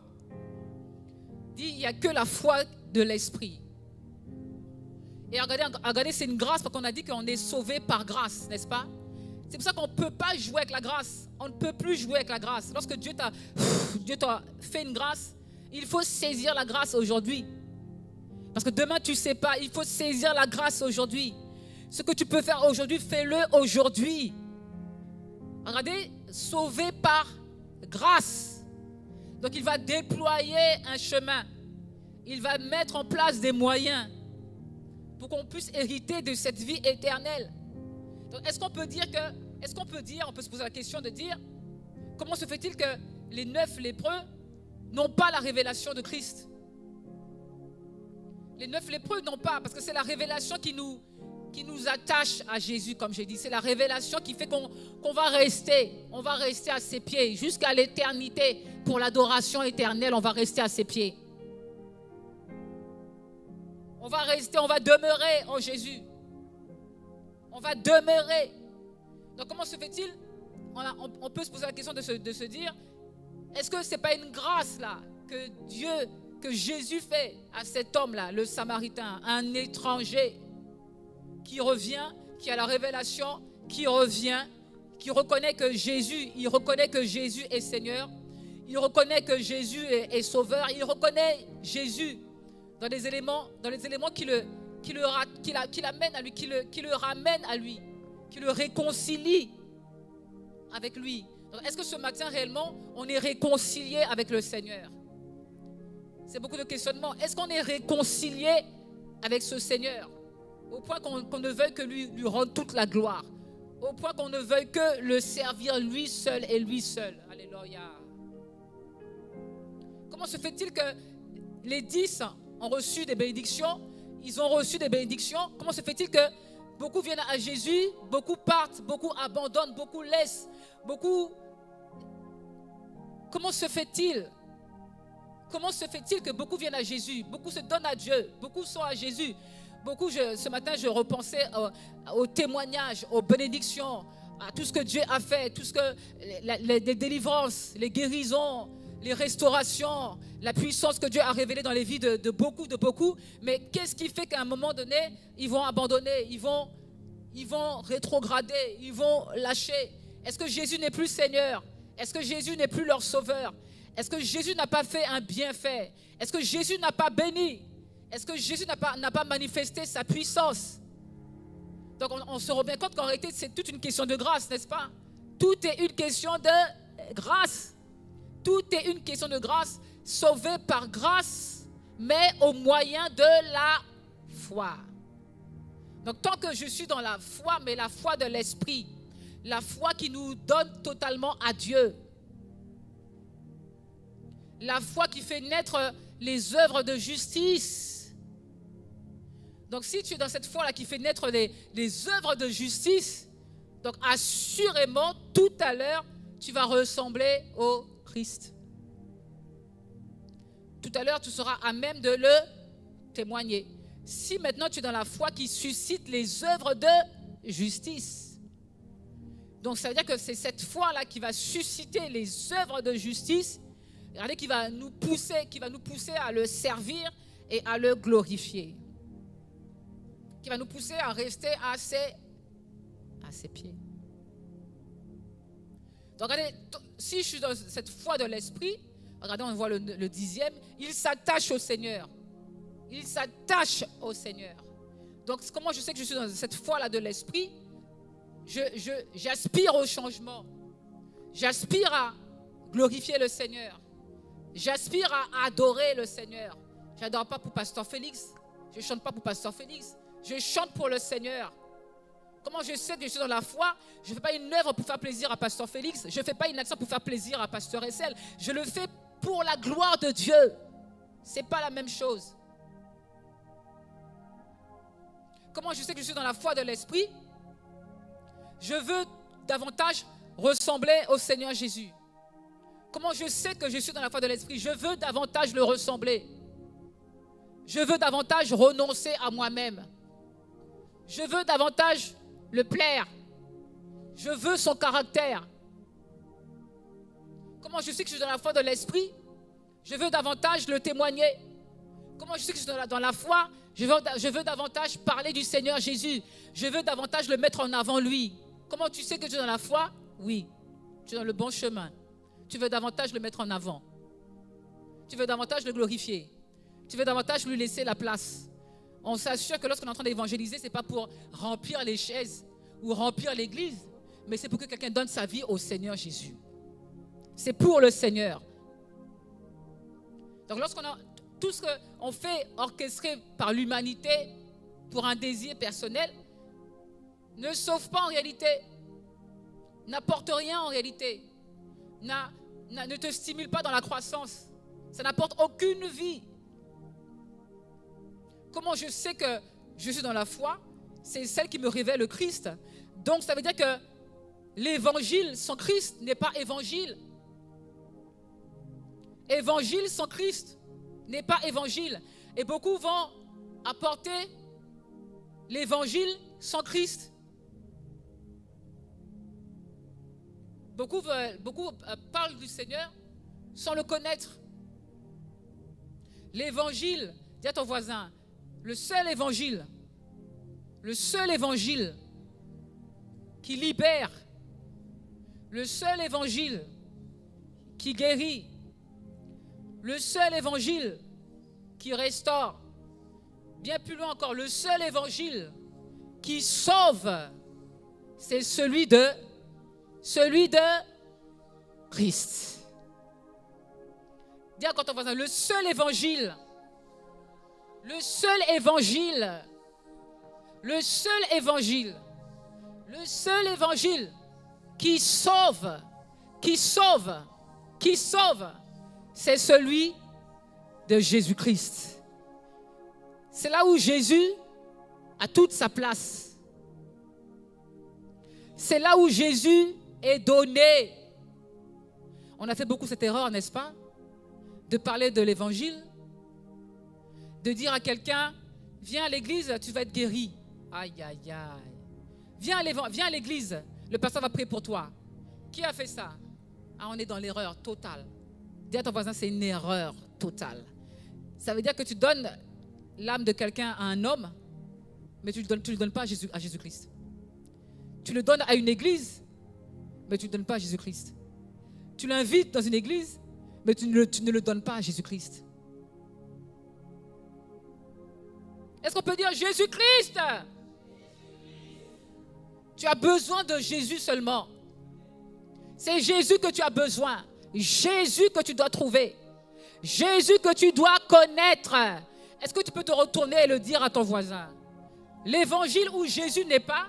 Dit, il n'y a que la foi de l'esprit. Et regardez, c'est une grâce parce qu'on a dit qu'on est sauvé par grâce, n'est-ce pas? C'est pour ça qu'on ne peut pas jouer avec la grâce. On ne peut plus jouer avec la grâce. Lorsque Dieu t'a fait une grâce, il faut saisir la grâce aujourd'hui. Parce que demain, tu ne sais pas. Il faut saisir la grâce aujourd'hui. Ce que tu peux faire aujourd'hui, fais-le aujourd'hui. Regardez, sauvé par grâce. Donc il va déployer un chemin. Il va mettre en place des moyens pour qu'on puisse hériter de cette vie éternelle. Donc est-ce qu'on peut dire, on peut se poser la question de dire, comment se fait-il que les 9 lépreux n'ont pas la révélation de Christ? Les 9 lépreux n'ont pas, parce que c'est la révélation qui nous attache à Jésus, comme j'ai dit. C'est la révélation qui fait qu'on va rester. On va rester à ses pieds jusqu'à l'éternité. Pour l'adoration éternelle, on va rester à ses pieds. On va rester, on va demeurer en Jésus. On va demeurer. Donc comment se fait-il? On peut se poser la question de se dire, est-ce que ce n'est pas une grâce là que Jésus fait à cet homme-là, le Samaritain, un étranger qui revient, qui a la révélation, qui revient, qui reconnaît que Jésus, il reconnaît que Jésus est Seigneur, il reconnaît que Jésus est Sauveur, il reconnaît Jésus dans les éléments qui l'amènent à lui, qui le ramènent à lui, qui le réconcilient avec lui. Donc, est-ce que ce matin réellement, on est réconcilié avec le Seigneur? C'est beaucoup de questionnements. Est-ce qu'on est réconcilié avec ce Seigneur? Au point qu'on ne veuille que lui rendre toute la gloire. Au point qu'on ne veuille que le servir lui seul et lui seul. Alléluia. Comment se fait-il que les 10 ont reçu des bénédictions? Ils ont reçu des bénédictions. Comment se fait-il que beaucoup viennent à Jésus, beaucoup partent, beaucoup abandonnent, beaucoup laissent, beaucoup... Comment se fait-il? Comment se fait-il que beaucoup viennent à Jésus? Beaucoup se donnent à Dieu, beaucoup sont à Jésus. Beaucoup, ce matin, je repensais aux témoignages, aux bénédictions, à tout ce que Dieu a fait, tout ce que les délivrances, les guérisons, les restaurations, la puissance que Dieu a révélée dans les vies de beaucoup. Mais qu'est-ce qui fait qu'à un moment donné, ils vont abandonner, ils vont rétrograder, ils vont lâcher? Est-ce que Jésus n'est plus Seigneur? Est-ce que Jésus n'est plus leur Sauveur? Est-ce que Jésus n'a pas fait un bienfait? Est-ce que Jésus n'a pas béni? Est-ce que Jésus n'a pas manifesté sa puissance? Donc on se rend bien compte qu'en réalité c'est toute une question de grâce, n'est-ce pas? Tout est une question de grâce. Tout est une question de grâce. Sauvé par grâce, mais au moyen de la foi. Donc tant que je suis dans la foi, mais la foi de l'esprit, la foi qui nous donne totalement à Dieu, la foi qui fait naître les œuvres de justice. Donc si tu es dans cette foi-là qui fait naître les œuvres de justice, donc assurément tout à l'heure, tu vas ressembler au Christ. Tout à l'heure, tu seras à même de le témoigner. Si maintenant tu es dans la foi qui suscite les œuvres de justice, donc ça veut dire que c'est cette foi-là qui va susciter les œuvres de justice, regardez, qui va nous pousser à le servir et à le glorifier. Qui va nous pousser à rester à ses pieds. Donc regardez, si je suis dans cette foi de l'esprit, regardez, on voit le 10e, il s'attache au Seigneur. Il s'attache au Seigneur. Donc comment je sais que je suis dans cette foi-là de l'esprit? J'aspire au changement. J'aspire à glorifier le Seigneur. J'aspire à adorer le Seigneur. Je n'adore pas pour Pasteur Félix. Je ne chante pas pour Pasteur Félix. Je chante pour le Seigneur. Comment je sais que je suis dans la foi? Je ne fais pas une œuvre pour faire plaisir à Pasteur Félix. Je ne fais pas une action pour faire plaisir à Pasteur Essel. Je le fais pour la gloire de Dieu. Ce n'est pas la même chose. Comment je sais que je suis dans la foi de l'esprit? Je veux davantage ressembler au Seigneur Jésus. Comment je sais que je suis dans la foi de l'esprit? Je veux davantage le ressembler. Je veux davantage renoncer à moi-même. Je veux davantage le plaire. Je veux son caractère. Comment je sais que je suis dans la foi de l'esprit? Je veux davantage le témoigner. Comment je sais que je suis dans la foi? Je veux davantage parler du Seigneur Jésus. Je veux davantage le mettre en avant lui. Comment tu sais que tu es dans la foi? Oui, tu es dans le bon chemin. Tu veux davantage le mettre en avant. Tu veux davantage le glorifier. Tu veux davantage lui laisser la place. On s'assure que lorsqu'on est en train d'évangéliser, ce n'est pas pour remplir les chaises ou remplir l'église, mais c'est pour que quelqu'un donne sa vie au Seigneur Jésus. C'est pour le Seigneur. Donc lorsqu'on a tout ce qu'on fait orchestré par l'humanité pour un désir personnel, ne sauve pas en réalité, n'apporte rien en réalité, ne te stimule pas dans la croissance, ça n'apporte aucune vie. Comment je sais que je suis dans la foi? C'est celle qui me révèle le Christ. Donc ça veut dire que l'évangile sans Christ n'est pas évangile. Évangile sans Christ n'est pas évangile. Et beaucoup vont apporter l'évangile sans Christ. Beaucoup parlent du Seigneur sans le connaître. L'évangile, dis à ton voisin, le seul évangile qui libère, le seul évangile qui guérit, le seul évangile qui restaure, bien plus loin encore, le seul évangile qui sauve, c'est celui de Christ. Dis à ton voisin, le seul évangile qui sauve, c'est celui de Jésus-Christ. C'est là où Jésus a toute sa place. C'est là où Jésus est donné. On a fait beaucoup cette erreur, n'est-ce pas? De parler de l'évangile, de dire à quelqu'un, viens à l'église, tu vas être guéri. Aïe, aïe, aïe. Viens à l'église, le pasteur va prier pour toi. Qui a fait ça? Ah, on est dans l'erreur totale. Dis à ton voisin, c'est une erreur totale. Ça veut dire que tu donnes l'âme de quelqu'un à un homme, mais tu ne le donnes pas à Jésus-Christ. Tu le donnes à une église, mais tu ne le donnes pas à Jésus-Christ. Tu l'invites dans une église, mais tu ne le donnes pas à Jésus-Christ. Est-ce qu'on peut dire Jésus-Christ? Tu as besoin de Jésus seulement. C'est Jésus que tu as besoin. Jésus que tu dois trouver. Jésus que tu dois connaître. Est-ce que tu peux te retourner et le dire à ton voisin? L'évangile où Jésus n'est pas.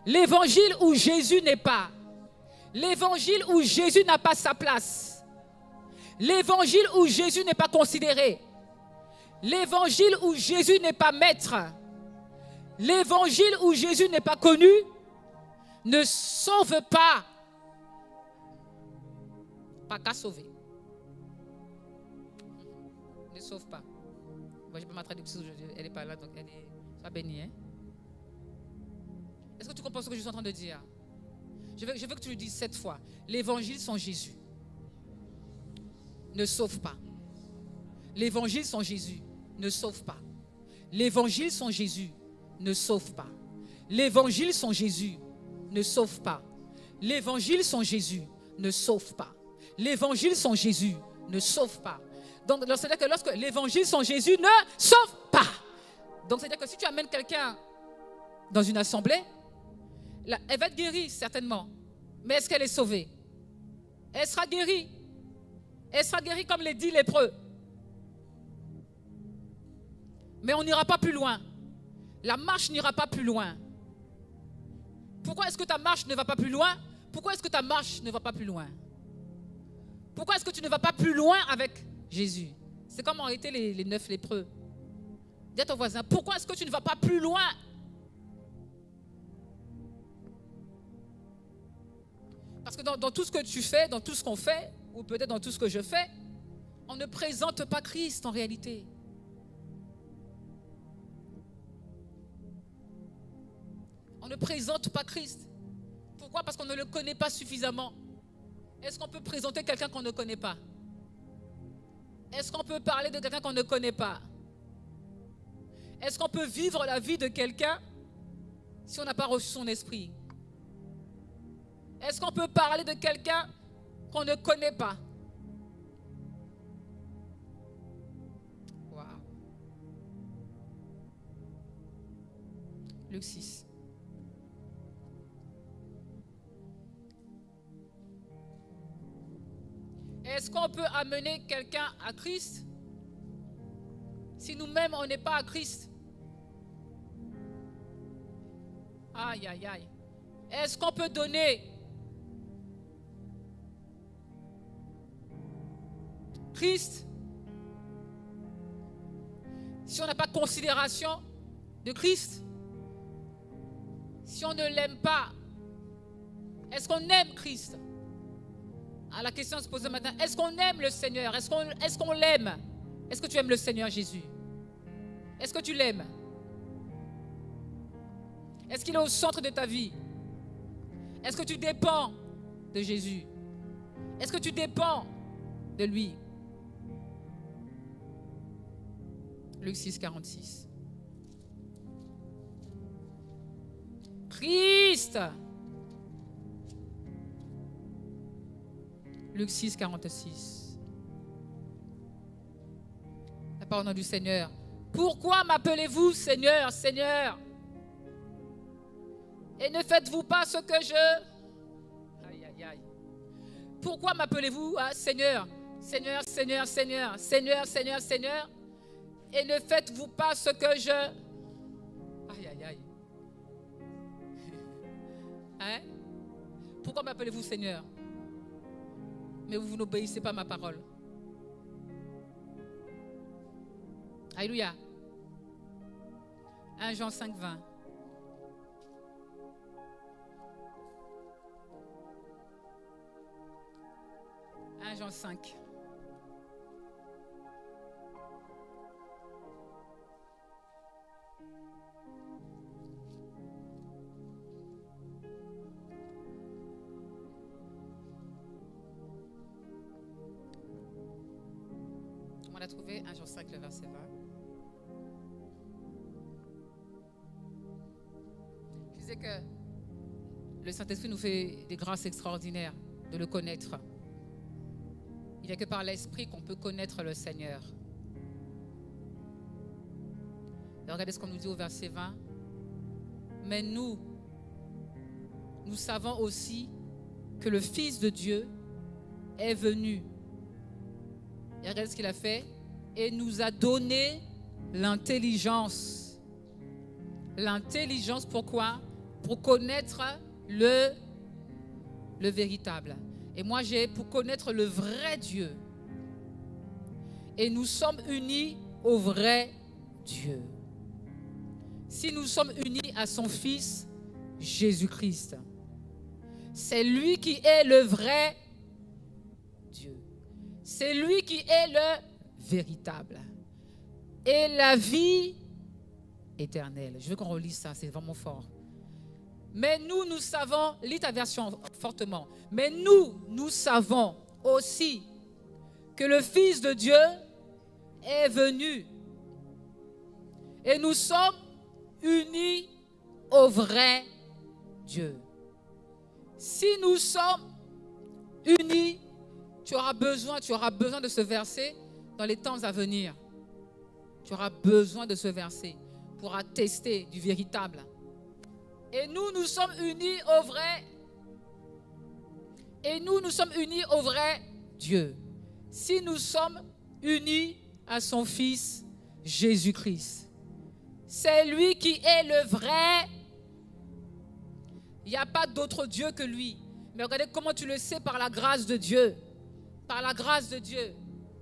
L'évangile où Jésus n'est pas. L'évangile où Jésus n'a pas sa place. L'évangile où Jésus n'est pas considéré. L'évangile où Jésus n'est pas maître. L'évangile où Jésus n'est pas connu ne sauve pas. Pas qu'à sauver. Ne sauve pas. Moi, j'ai pas ma traduction, elle n'est pas là, donc elle est pas bénie. Hein? Est-ce que tu comprends ce que je suis en train de dire? Je veux que tu le dises 7 fois. L'évangile sans Jésus ne sauve pas. L'évangile sans Jésus ne sauve pas. L'évangile sans Jésus ne sauve pas. L'évangile sans Jésus ne sauve pas. L'évangile sans Jésus ne sauve pas. L'évangile sans Jésus ne sauve pas. Donc, c'est-à-dire que lorsque l'évangile sans Jésus ne sauve pas. Donc, c'est-à-dire que si tu amènes quelqu'un dans une assemblée, elle va être guérie, certainement. Mais est-ce qu'elle est sauvée? Elle sera guérie. Elle sera guérie comme les 10 lépreux. Mais on n'ira pas plus loin. La marche n'ira pas plus loin. Pourquoi est-ce que ta marche ne va pas plus loin? Pourquoi est-ce que ta marche ne va pas plus loin? Pourquoi est-ce que tu ne vas pas plus loin avec Jésus? C'est comme ont été les 9 lépreux. Dis à ton voisin, pourquoi est-ce que tu ne vas pas plus loin? Parce que dans tout ce que tu fais, dans tout ce qu'on fait, ou peut-être dans tout ce que je fais, on ne présente pas Christ en réalité. On ne présente pas Christ. Pourquoi? Parce qu'on ne le connaît pas suffisamment. Est-ce qu'on peut présenter quelqu'un qu'on ne connaît pas? Est-ce qu'on peut parler de quelqu'un qu'on ne connaît pas? Est-ce qu'on peut vivre la vie de quelqu'un si on n'a pas reçu son esprit? Est-ce qu'on peut parler de quelqu'un qu'on ne connaît pas? Wow. Luc 6. Est-ce qu'on peut amener quelqu'un à Christ si nous-mêmes on n'est pas à Christ? Aïe, aïe, aïe. Est-ce qu'on peut donner Christ si on n'a pas de considération de Christ? Si on ne l'aime pas, est-ce qu'on aime Christ? Ah, la question se pose ce matin, est-ce qu'on aime le Seigneur? Est-ce qu'on l'aime? Est-ce que tu aimes le Seigneur Jésus? Est-ce que tu l'aimes? Est-ce qu'il est au centre de ta vie? Est-ce que tu dépends de Jésus? Est-ce que tu dépends de lui? Luc 6, 46. Christ. Luc 6, 46. La parole au nom du Seigneur. Pourquoi m'appelez-vous Seigneur, Seigneur? Et ne faites-vous pas ce que je... Aïe, aïe, aïe. Pourquoi m'appelez-vous Seigneur, Seigneur, Seigneur, Seigneur, Seigneur, Seigneur, Seigneur? Et ne faites-vous pas ce que je... Aïe, aïe, aïe. Hein? Pourquoi m'appelez-vous Seigneur? Mais vous n'obéissez pas à ma parole. Alléluia. 1 Jean 5, 20. Jean 5. On l'a trouvé, 1 Jean 5, le verset 20. Je disais que le Saint-Esprit nous fait des grâces extraordinaires de le connaître. Il n'y a que par l'Esprit qu'on peut connaître le Seigneur. Et regardez ce qu'on nous dit au verset 20. Mais nous savons aussi que le Fils de Dieu est venu. Et regardez ce qu'il a fait. Et nous a donné l'intelligence. L'intelligence, pourquoi? Pour connaître le véritable. Et moi, j'ai pour connaître le vrai Dieu. Et nous sommes unis au vrai Dieu. Si nous sommes unis à son Fils, Jésus-Christ, c'est lui qui est le vrai Dieu. C'est lui qui est le véritable. Et la vie éternelle. Je veux qu'on relise ça, c'est vraiment fort. Mais nous savons, lis ta version fortement, mais nous savons aussi que le Fils de Dieu est venu. Et nous sommes unis au vrai Dieu. Si nous sommes unis, tu auras besoin de ce verset dans les temps à venir. Tu auras besoin de ce verset pour attester du véritable. Et nous sommes unis au vrai. Et nous sommes unis au vrai Dieu. Si nous sommes unis à son Fils Jésus-Christ, c'est lui qui est le vrai. Il n'y a pas d'autre Dieu que lui. Mais regardez comment tu le sais, par la grâce de Dieu. Par la grâce de Dieu.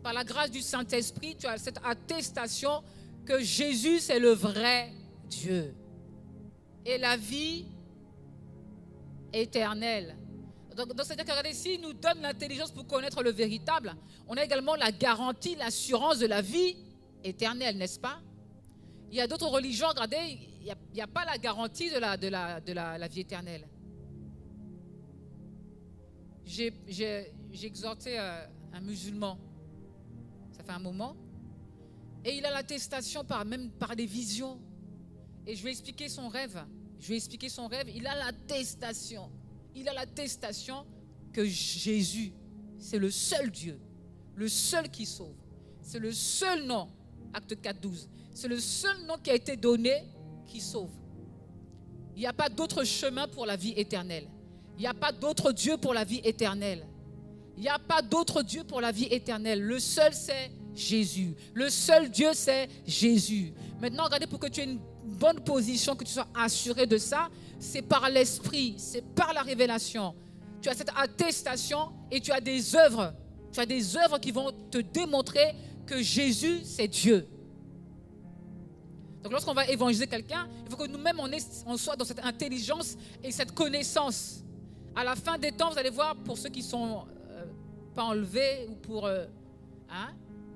Par la grâce du Saint-Esprit, tu as cette attestation que Jésus, c'est le vrai Dieu. Et la vie éternelle. Donc c'est-à-dire que regardez, s'il nous donne l'intelligence pour connaître le véritable, on a également la garantie, l'assurance de la vie éternelle, n'est-ce pas? Il y a d'autres religions, regardez, il n'y a pas la garantie de la vie éternelle. J'ai exhorté un musulman, ça fait un moment, et il a l'attestation même par des visions. Et je lui ai expliqué son rêve. Il a l'attestation. Que Jésus, c'est le seul Dieu, le seul qui sauve. C'est le seul nom, acte 4:12. C'est le seul nom qui a été donné qui sauve. Il n'y a pas d'autre chemin pour la vie éternelle. Il n'y a pas d'autre Dieu pour la vie éternelle. Le seul, c'est Jésus. Le seul Dieu, c'est Jésus. Maintenant, regardez, pour que tu aies une bonne position, que tu sois assuré de ça, c'est par l'Esprit, c'est par la révélation. Tu as cette attestation et tu as des œuvres. Tu as des œuvres qui vont te démontrer que Jésus, c'est Dieu. Donc lorsqu'on va évangéliser quelqu'un, il faut que nous-mêmes on soit dans cette intelligence et cette connaissance. À la fin des temps, vous allez voir, pour ceux qui ne sont pas enlevés ou pour...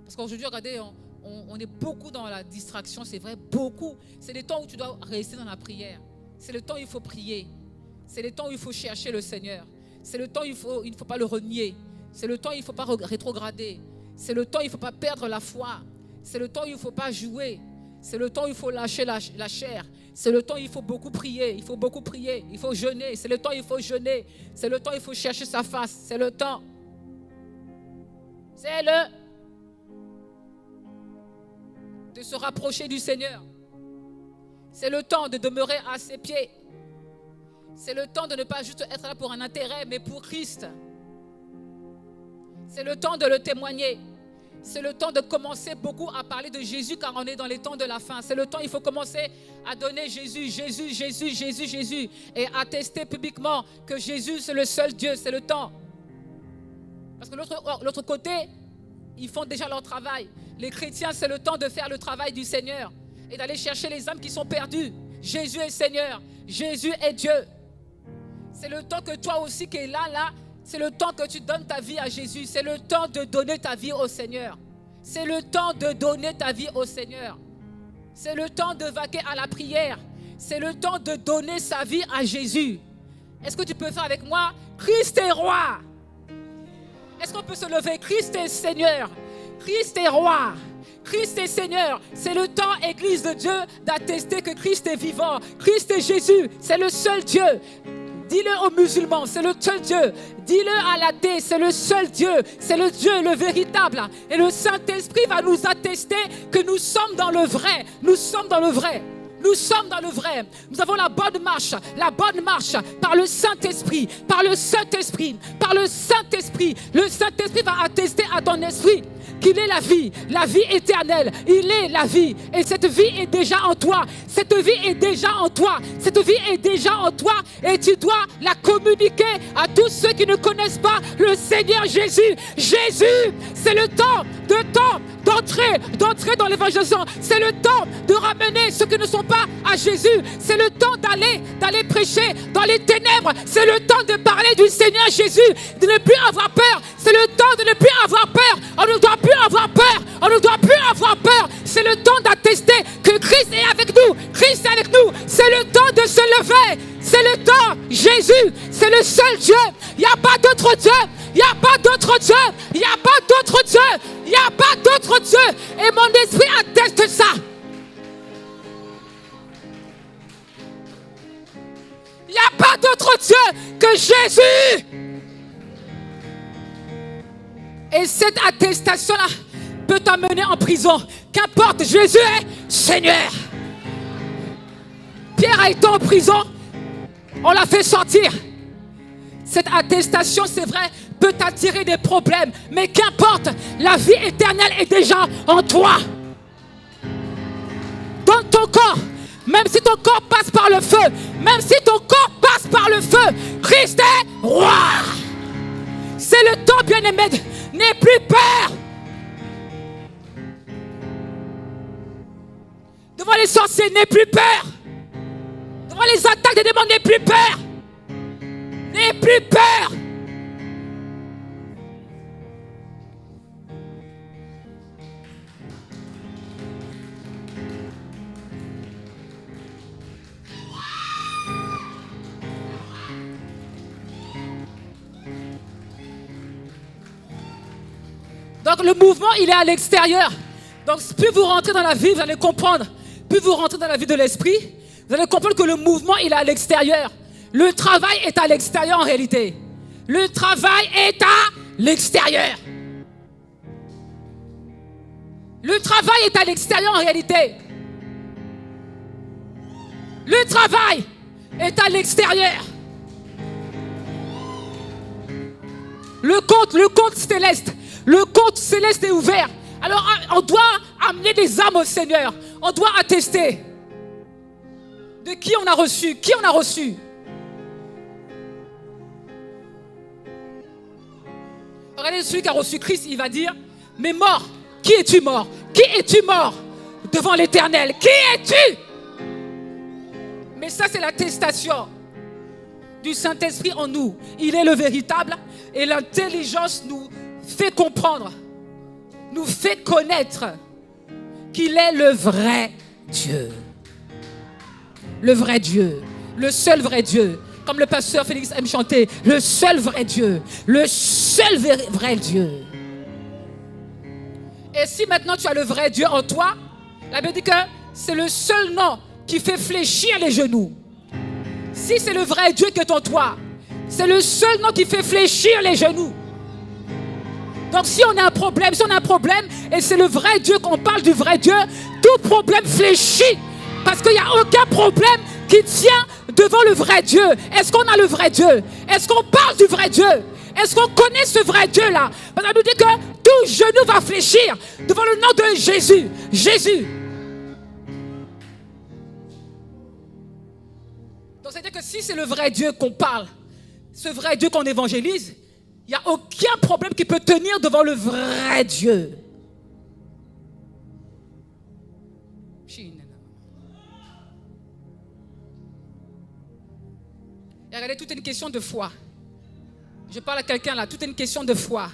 parce qu'aujourd'hui, regardez, on est beaucoup dans la distraction, c'est vrai, beaucoup. C'est les temps où tu dois rester dans la prière. C'est le temps où il faut prier. C'est le temps où il faut chercher le Seigneur. C'est le temps où il ne faut pas le renier. C'est le temps où il ne faut pas rétrograder. C'est le temps où il ne faut pas perdre la foi. C'est le temps où il ne faut pas jouer. C'est le temps où il faut lâcher la chair. C'est le temps où il faut beaucoup prier. Il faut beaucoup prier. Il faut jeûner. C'est le temps où il faut jeûner. C'est le temps où il faut chercher sa face. C'est le temps. C'est de se rapprocher du Seigneur. C'est le temps de demeurer à ses pieds. C'est le temps de ne pas juste être là pour un intérêt, mais pour Christ. C'est le temps de le témoigner. C'est le temps de commencer beaucoup à parler de Jésus, car on est dans les temps de la fin. C'est le temps où il faut commencer à donner Jésus, Jésus, Jésus, Jésus, Jésus, et attester publiquement que Jésus, c'est le seul Dieu. C'est le temps. Parce que l'autre côté, ils font déjà leur travail. Les chrétiens, c'est le temps de faire le travail du Seigneur et d'aller chercher les âmes qui sont perdues. Jésus est Seigneur. Jésus est Dieu. C'est le temps que toi aussi qui es là, c'est le temps que tu donnes ta vie à Jésus. C'est le temps de donner ta vie au Seigneur. C'est le temps de donner ta vie au Seigneur. C'est le temps de vaquer à la prière. C'est le temps de donner sa vie à Jésus. Est-ce que tu peux faire avec moi? Christ est roi. Est-ce qu'on peut se lever? Christ est Seigneur. Christ est roi. Christ est Seigneur. C'est le temps, Église de Dieu, d'attester que Christ est vivant. Christ est Jésus. C'est le seul Dieu. Dis-le aux musulmans, c'est le seul Dieu. Dis-le à l'athée, c'est le seul Dieu. C'est le Dieu, le véritable. Et le Saint-Esprit va nous attester que nous sommes dans le vrai. Nous sommes dans le vrai. Nous sommes dans le vrai. Nous avons la bonne marche par le Saint-Esprit, par le Saint-Esprit, par le Saint-Esprit. Le Saint-Esprit va attester à ton esprit qu'il est la vie éternelle. Il est la vie. Et cette vie est déjà en toi. Cette vie est déjà en toi. Cette vie est déjà en toi. Et tu dois la communiquer à tous ceux qui ne connaissent pas le Seigneur Jésus. Jésus, c'est le temps d'entrer dans l'évangélisation. C'est le temps de ramener ceux qui ne sont pas à Jésus. C'est le temps d'aller prêcher dans les ténèbres. C'est le temps de parler du Seigneur Jésus, de ne plus avoir peur. C'est le temps de ne plus avoir peur. On ne doit plus avoir peur. On ne doit plus avoir peur. C'est le temps d'attester que Christ est avec nous. Christ est avec nous. C'est le temps de se lever. C'est le temps. Jésus, c'est le seul Dieu. Il n'y a pas d'autre Dieu. Il n'y a pas d'autre Dieu. Il n'y a pas d'autre Dieu. Il n'y a pas d'autre Dieu. Et mon esprit atteste ça. Il n'y a pas d'autre Dieu que Jésus. Et cette attestation-là peut t'amener en prison. Qu'importe, Jésus est Seigneur. Pierre a été en prison. On l'a fait sortir. Cette attestation, c'est vrai, peut t'attirer des problèmes. Mais qu'importe, la vie éternelle est déjà en toi. Dans ton corps. Même si ton corps passe par le feu. Même si ton corps passe par le feu. Christ est roi. C'est le temps, bien-aimé. N'aie plus peur. Devant les sorciers, n'aie plus peur. Devant les attaques des démons, n'aie plus peur. N'aie plus peur. Donc le mouvement, il est à l'extérieur. Donc plus vous rentrez dans la vie, vous allez comprendre. Plus vous rentrez dans la vie de l'esprit, vous allez comprendre que le mouvement, il est à l'extérieur. Le travail est à l'extérieur en réalité. Le travail est à l'extérieur. Le travail est à l'extérieur en réalité. Le travail est à l'extérieur. Le compte céleste. Le compte céleste est ouvert. Alors, on doit amener des âmes au Seigneur. On doit attester de qui on a reçu. Qui on a reçu. Regardez celui qui a reçu Christ, il va dire, mais mort, qui es-tu mort? Qui es-tu mort devant l'Éternel? Qui es-tu? Mais ça, c'est l'attestation du Saint-Esprit en nous. Il est le véritable et l'intelligence nous fait comprendre, nous fait connaître qu'il est le vrai Dieu. Le vrai Dieu, le seul vrai Dieu. Comme le pasteur Félix aime chanter, le seul vrai Dieu, le seul vrai Dieu. Et si maintenant tu as le vrai Dieu en toi, la Bible dit que c'est le seul nom qui fait fléchir les genoux. Si c'est le vrai Dieu qui est en toi, c'est le seul nom qui fait fléchir les genoux. Donc si on a un problème, et c'est le vrai Dieu, qu'on parle du vrai Dieu, tout problème fléchit. Parce qu'il n'y a aucun problème qui tient devant le vrai Dieu. Est-ce qu'on a le vrai Dieu? Est-ce qu'on parle du vrai Dieu? Est-ce qu'on connaît ce vrai Dieu-là? Parce qu'on nous dit que tout genou va fléchir devant le nom de Jésus. Jésus. Donc c'est-à-dire que si c'est le vrai Dieu qu'on parle, ce vrai Dieu qu'on évangélise, il n'y a aucun problème qui peut tenir devant le vrai Dieu. Et regardez, tout est une question de foi. Je parle à quelqu'un là, tout est une question de foi.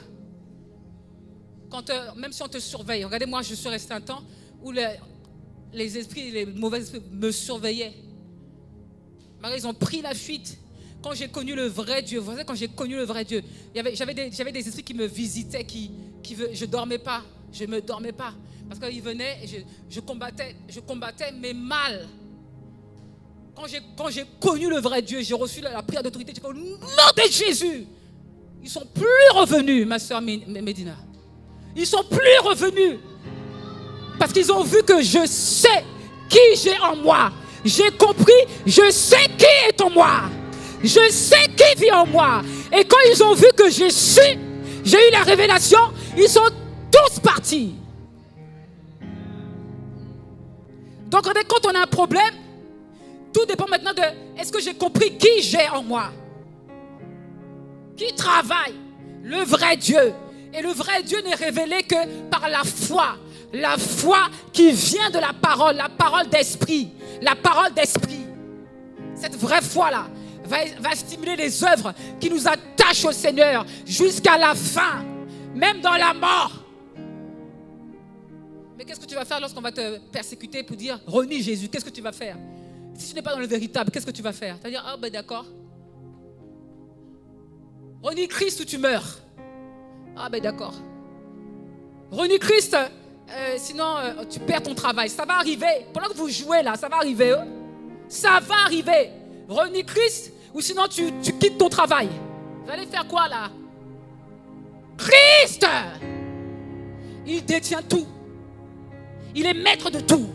Quand, même si on te surveille, regardez, moi je suis resté un temps où les esprits, les mauvais esprits me surveillaient. Ils ont pris la fuite. Quand j'ai connu le vrai Dieu, vous savez, quand j'ai connu le vrai Dieu, j'avais des esprits qui me visitaient, je ne dormais pas, je ne me dormais pas. Parce qu'ils venaient et je combattais, mais mal. Quand j'ai connu le vrai Dieu, j'ai reçu la prière d'autorité, j'ai fait au nom de Jésus. Ils ne sont plus revenus, ma soeur Médina. Ils ne sont plus revenus. Parce qu'ils ont vu que je sais qui j'ai en moi. J'ai compris, je sais qui est en moi. Je sais qui vit en moi. Et quand ils ont vu que j'ai eu la révélation, ils sont tous partis. Donc quand on a un problème, tout dépend maintenant de est-ce que j'ai compris qui j'ai en moi? Qui travaille? Le vrai Dieu. Et le vrai Dieu n'est révélé que par la foi. La foi qui vient de la parole d'esprit. La parole d'esprit. Cette vraie foi-là va stimuler les œuvres qui nous attachent au Seigneur jusqu'à la fin, même dans la mort. Mais qu'est-ce que tu vas faire lorsqu'on va te persécuter pour dire renie Jésus? Qu'est-ce que tu vas faire? Si tu n'es pas dans le véritable, qu'est-ce que tu vas faire? Tu vas dire, ah ben d'accord. Renie Christ ou tu meurs. Ah ben d'accord. Renie Christ, sinon tu perds ton travail. Ça va arriver. Pendant que vous jouez là, ça va arriver. Ça va arriver. Renie Christ ou sinon tu quittes ton travail. Vous allez faire quoi là? Christ! Il détient tout. Il est maître de tout.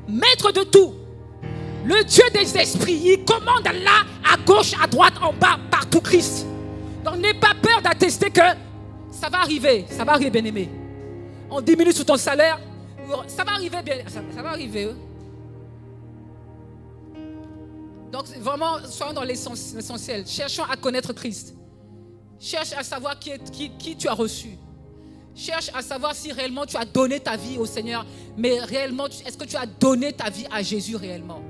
Maître de tout. Le Dieu des esprits, il commande là, à gauche, à droite, en bas, partout Christ. Donc n'aie pas peur d'attester que ça va arriver, bien aimé. On diminue sous ton salaire, ça va arriver, bien, ça va arriver. Donc vraiment, soyons dans l'essentiel. Cherchons à connaître Christ. Cherche à savoir qui tu as reçu. Cherche à savoir si réellement tu as donné ta vie au Seigneur. Mais réellement, est-ce que tu as donné ta vie à Jésus réellement?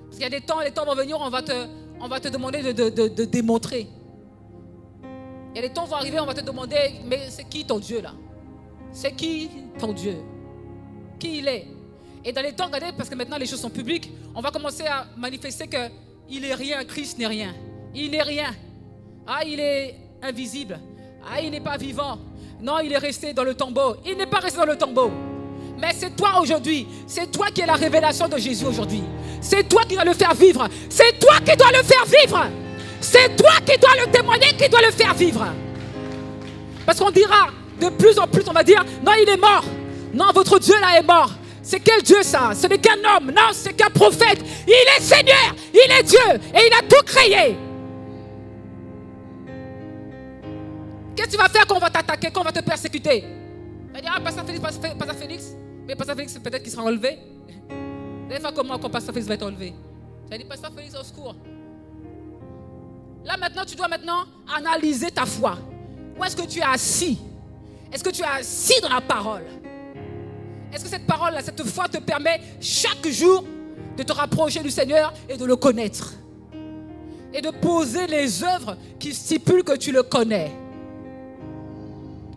Parce qu'il y a des temps, les temps vont venir, on va te demander de démontrer. Il y a des temps vont arriver, on va te demander, mais c'est qui ton Dieu là? C'est qui ton Dieu? Qui il est? Et dans les temps, regardez, parce que maintenant les choses sont publiques, on va commencer à manifester qu'il n'est rien, Christ n'est rien. Il n'est rien. Ah, il est invisible. Ah, il n'est pas vivant. Non, il est resté dans le tombeau. Il n'est pas resté dans le tombeau. Mais c'est toi aujourd'hui. C'est toi qui es la révélation de Jésus aujourd'hui. C'est toi qui dois le faire vivre. C'est toi qui dois le faire vivre. C'est toi qui dois le témoigner, qui dois le faire vivre. Parce qu'on dira, de plus en plus, on va dire, non, il est mort. Non, votre Dieu là est mort. C'est quel Dieu ça? Ce n'est qu'un homme. Non, c'est qu'un prophète. Il est Seigneur. Il est Dieu. Et il a tout créé. Qu'est-ce que tu vas faire quand on va t'attaquer, quand on va te persécuter? Tu vas dire, ah, Pasteur Félix. Mais Pasteur Félix, peut-être qu'il sera enlevé. Vous allez faire comment quand Pasteur Félix va être enlevé? Tu vas dire, Pasteur Félix, au secours. Là, maintenant, tu dois analyser ta foi. Où est-ce que tu es assis? Est-ce que tu es assis dans la parole? Est-ce que cette parole-là, cette foi te permet chaque jour de te rapprocher du Seigneur et de le connaître? Et de poser les œuvres qui stipulent que tu le connais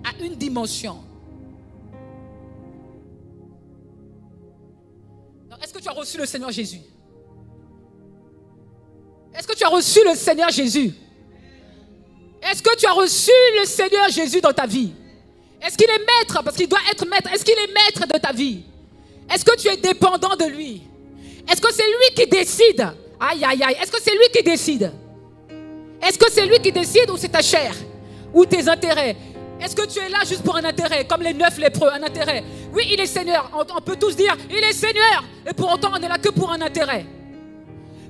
à une dimension. Donc, est-ce que tu as reçu le Seigneur Jésus? Est-ce que tu as reçu le Seigneur Jésus? Est-ce que tu as reçu le Seigneur Jésus dans ta vie? Est-ce qu'il est maître? Parce qu'il doit être maître. Est-ce qu'il est maître de ta vie? Est-ce que tu es dépendant de lui? Est-ce que c'est lui qui décide? Aïe, aïe, aïe. Est-ce que c'est lui qui décide? Est-ce que c'est lui qui décide ou c'est ta chair? Ou tes intérêts? Est-ce que tu es là juste pour un intérêt? Comme les 9 lépreux, un intérêt. Oui, il est Seigneur. On peut tous dire, il est Seigneur. Et pour autant, on est là que pour un intérêt.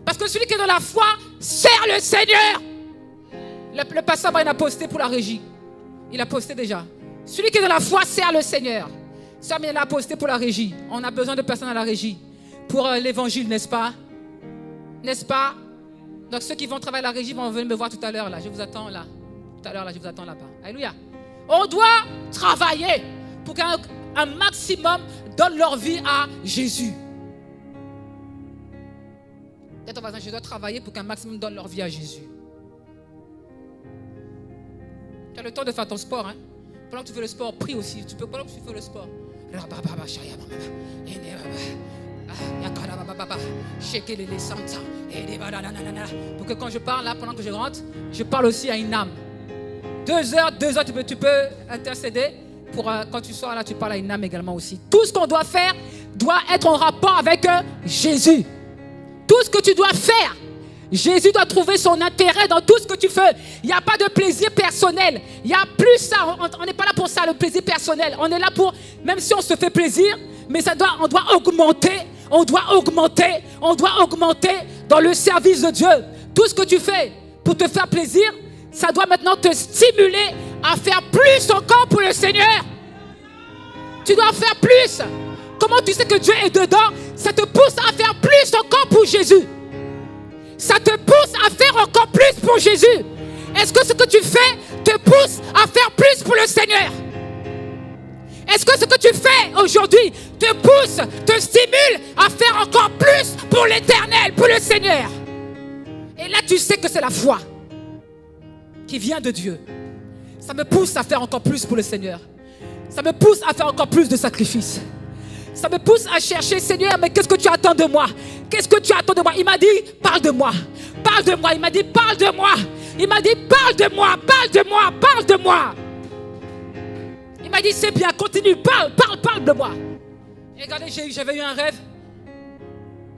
Parce que celui qui est dans la foi sert le Seigneur. Le pasteur Brian a posté pour la régie. Il a posté déjà. Celui qui est dans la foi sert le Seigneur. Ça, mais il a posté pour la régie. On a besoin de personnes à la régie. Pour l'évangile, n'est-ce pas? N'est-ce pas? Donc ceux qui vont travailler à la régie vont venir me voir tout à l'heure là. Je vous attends là. Tout à l'heure là, je vous attends là-bas. Alléluia. On doit travailler pour qu'un maximum donne leur vie à Jésus. Peut-être voisin, je dois travailler pour qu'un maximum donne leur vie à Jésus. Tu as le temps de faire ton sport, hein? Pendant que tu fais le sport, prie aussi. Tu peux pendant que tu fais le sport. Pour que quand je parle là, pendant que je rentre, je parle aussi à une âme. 2 heures, tu peux intercéder pour quand tu sors là, tu parles à une âme également aussi. Tout ce qu'on doit faire doit être en rapport avec Jésus. Tout ce que tu dois faire, Jésus doit trouver son intérêt dans tout ce que tu fais. Il n'y a pas de plaisir personnel. Il n'y a plus ça. On n'est pas là pour ça, le plaisir personnel. On est là pour, même si on se fait plaisir, mais on doit augmenter. On doit augmenter dans le service de Dieu. Tout ce que tu fais pour te faire plaisir, ça doit maintenant te stimuler à faire plus encore pour le Seigneur. Tu dois faire plus. Comment tu sais que Dieu est dedans? Ça te pousse à faire plus encore pour Jésus. Ça te pousse à faire encore plus pour Jésus. Est-ce que ce que tu fais te pousse à faire plus pour le Seigneur? Est-ce que ce que tu fais aujourd'hui te pousse, te stimule à faire encore plus pour l'Éternel, pour le Seigneur? Et là, tu sais que c'est la foi qui vient de Dieu. Ça me pousse à faire encore plus pour le Seigneur. Ça me pousse à faire encore plus de sacrifices. Ça me pousse à chercher, Seigneur, mais qu'est-ce que tu attends de moi? Qu'est-ce que tu attends de moi? Il m'a dit, parle de moi. Parle de moi. Il m'a dit, parle de moi. Il m'a dit, parle de moi, parle de moi, parle de moi. Il m'a dit, c'est bien, continue, parle de moi. Et regardez, j'avais eu un rêve.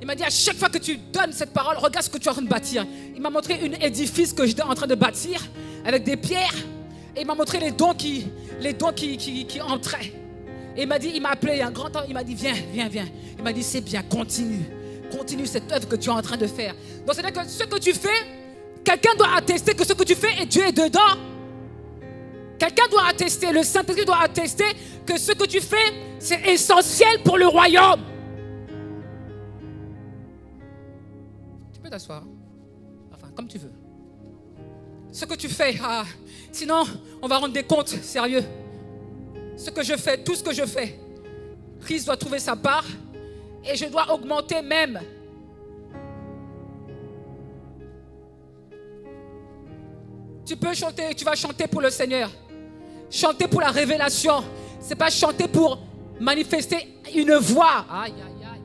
Il m'a dit, à chaque fois que tu donnes cette parole, regarde ce que tu es en train de bâtir. Il m'a montré un édifice que j'étais en train de bâtir avec des pierres. Et il m'a montré les dons qui entraient. Et il m'a dit, il m'a appelé il y a un grand temps, il m'a dit, viens. Il m'a dit, c'est bien, continue cette œuvre que tu es en train de faire. Donc c'est-à-dire que ce que tu fais, quelqu'un doit attester que ce que tu fais et Dieu est dedans. Quelqu'un doit attester, le Saint-Esprit doit attester que ce que tu fais, c'est essentiel pour le royaume. Tu peux t'asseoir. Enfin, comme tu veux. Ce que tu fais, sinon, on va rendre des comptes sérieux. Ce que je fais, tout ce que je fais, Christ doit trouver sa part et je dois augmenter même. Tu peux chanter, tu vas chanter pour le Seigneur. Chanter pour la révélation. Ce n'est pas chanter pour manifester une voix. Aïe, aïe, aïe.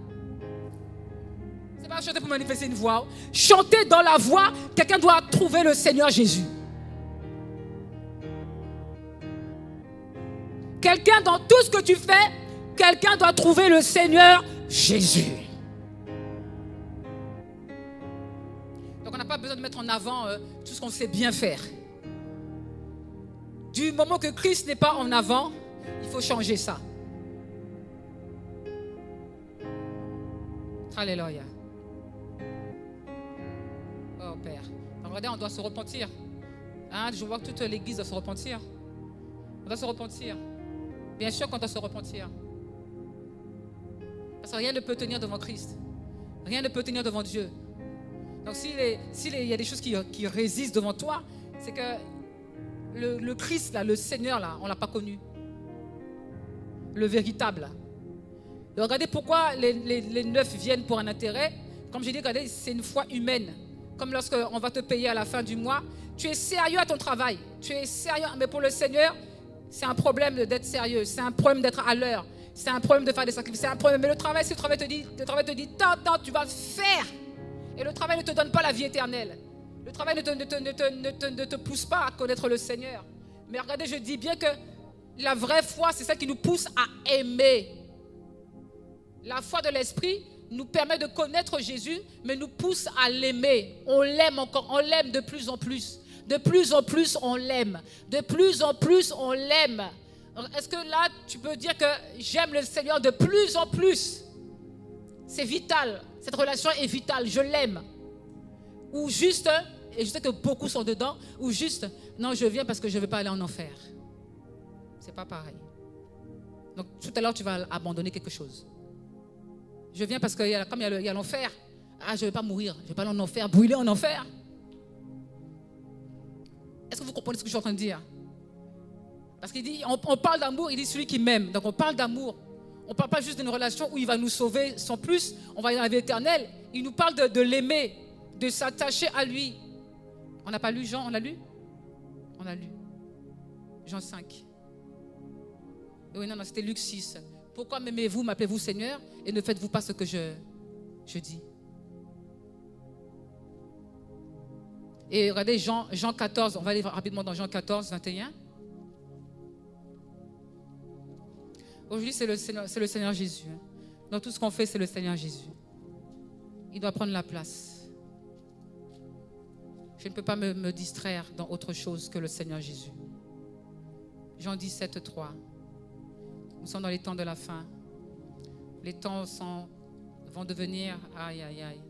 Ce n'est pas chanter pour manifester une voix. Chanter dans la voix, quelqu'un doit trouver le Seigneur Jésus. Quelqu'un dans tout ce que tu fais, quelqu'un doit trouver le Seigneur Jésus. Donc on n'a pas besoin de mettre en avant tout ce qu'on sait bien faire. Du moment que Christ n'est pas en avant, il faut changer ça. Alléluia. Oh Père. Donc, regardez, on doit se repentir. Je vois que toute l'église doit se repentir. On doit se repentir. Bien sûr qu'on doit se repentir. Parce que rien ne peut tenir devant Christ. Rien ne peut tenir devant Dieu. Donc s'il y a des choses qui résistent devant toi, c'est que le Christ, là, le Seigneur, là, on ne l'a pas connu. Le véritable. Donc regardez pourquoi les neufs viennent pour un intérêt. Comme j'ai dit, regardez, c'est une foi humaine. Comme lorsqu'on va te payer à la fin du mois, tu es sérieux à ton travail. Tu es sérieux, mais pour le Seigneur, c'est un problème d'être sérieux. C'est un problème d'être à l'heure. C'est un problème de faire des sacrifices. C'est un problème. Mais le travail, si le travail te dit, tant, tu vas le faire. Et le travail ne te donne pas la vie éternelle. Le travail ne te pousse pas à connaître le Seigneur. Mais regardez, je dis bien que la vraie foi, c'est celle qui nous pousse à aimer. La foi de l'Esprit nous permet de connaître Jésus, mais nous pousse à l'aimer. On l'aime encore, on l'aime de plus en plus. De plus en plus, on l'aime. De plus en plus, on l'aime. Est-ce que là, tu peux dire que j'aime le Seigneur de plus en plus? C'est vital. Cette relation est vitale. Je l'aime. Ou juste, et je sais que beaucoup sont dedans, ou juste, non, je viens parce que je ne veux pas aller en enfer. C'est pas pareil. Donc, tout à l'heure, tu vas abandonner quelque chose. Je viens parce que, comme il y a l'enfer, je ne vais pas mourir. Je ne vais pas aller en enfer, brûler en enfer. Est-ce que vous comprenez ce que je suis en train de dire? Parce qu'il dit, on parle d'amour, il dit celui qui m'aime. Donc on parle d'amour. On ne parle pas juste d'une relation où il va nous sauver sans plus, on va aller dans la vie éternelle. Il nous parle de l'aimer, de s'attacher à lui. On n'a pas lu Jean, on l'a lu? On a lu. Jean 5. Oui, non, c'était Luc 6. Pourquoi m'aimez-vous, m'appelez-vous Seigneur, et ne faites-vous pas ce que je dis? Et regardez Jean 14, on va aller rapidement dans Jean 14, 21. Aujourd'hui, c'est le Seigneur Jésus. Dans tout ce qu'on fait, c'est le Seigneur Jésus. Il doit prendre la place. Je ne peux pas me distraire dans autre chose que le Seigneur Jésus. Jean 17, 3. Nous sommes dans les temps de la fin. Les temps vont devenir... Aïe, aïe, aïe.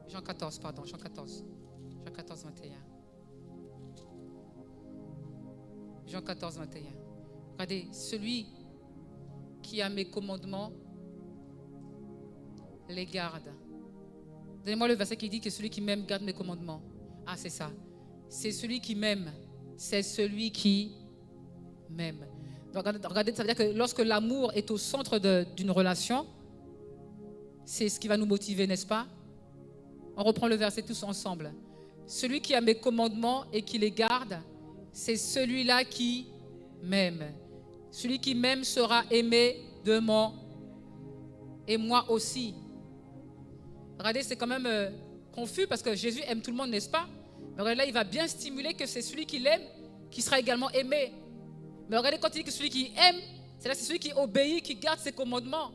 Jean 14, 21. Jean 14, 21. Regardez, celui qui a mes commandements les garde. Donnez-moi le verset qui dit que celui qui m'aime garde mes commandements. Ah, c'est ça. C'est celui qui m'aime. C'est celui qui m'aime. Donc, regardez, ça veut dire que lorsque l'amour est au centre d'une relation, c'est ce qui va nous motiver, n'est-ce pas? On reprend le verset tous ensemble. Celui qui a mes commandements et qui les garde, c'est celui-là qui m'aime. Celui qui m'aime sera aimé de moi et moi aussi. Regardez, c'est quand même confus parce que Jésus aime tout le monde, n'est-ce pas? Mais regardez, là, il va bien stimuler que c'est celui qui l'aime qui sera également aimé. Mais regardez, quand il dit que celui qui aime, c'est celui qui obéit, qui garde ses commandements.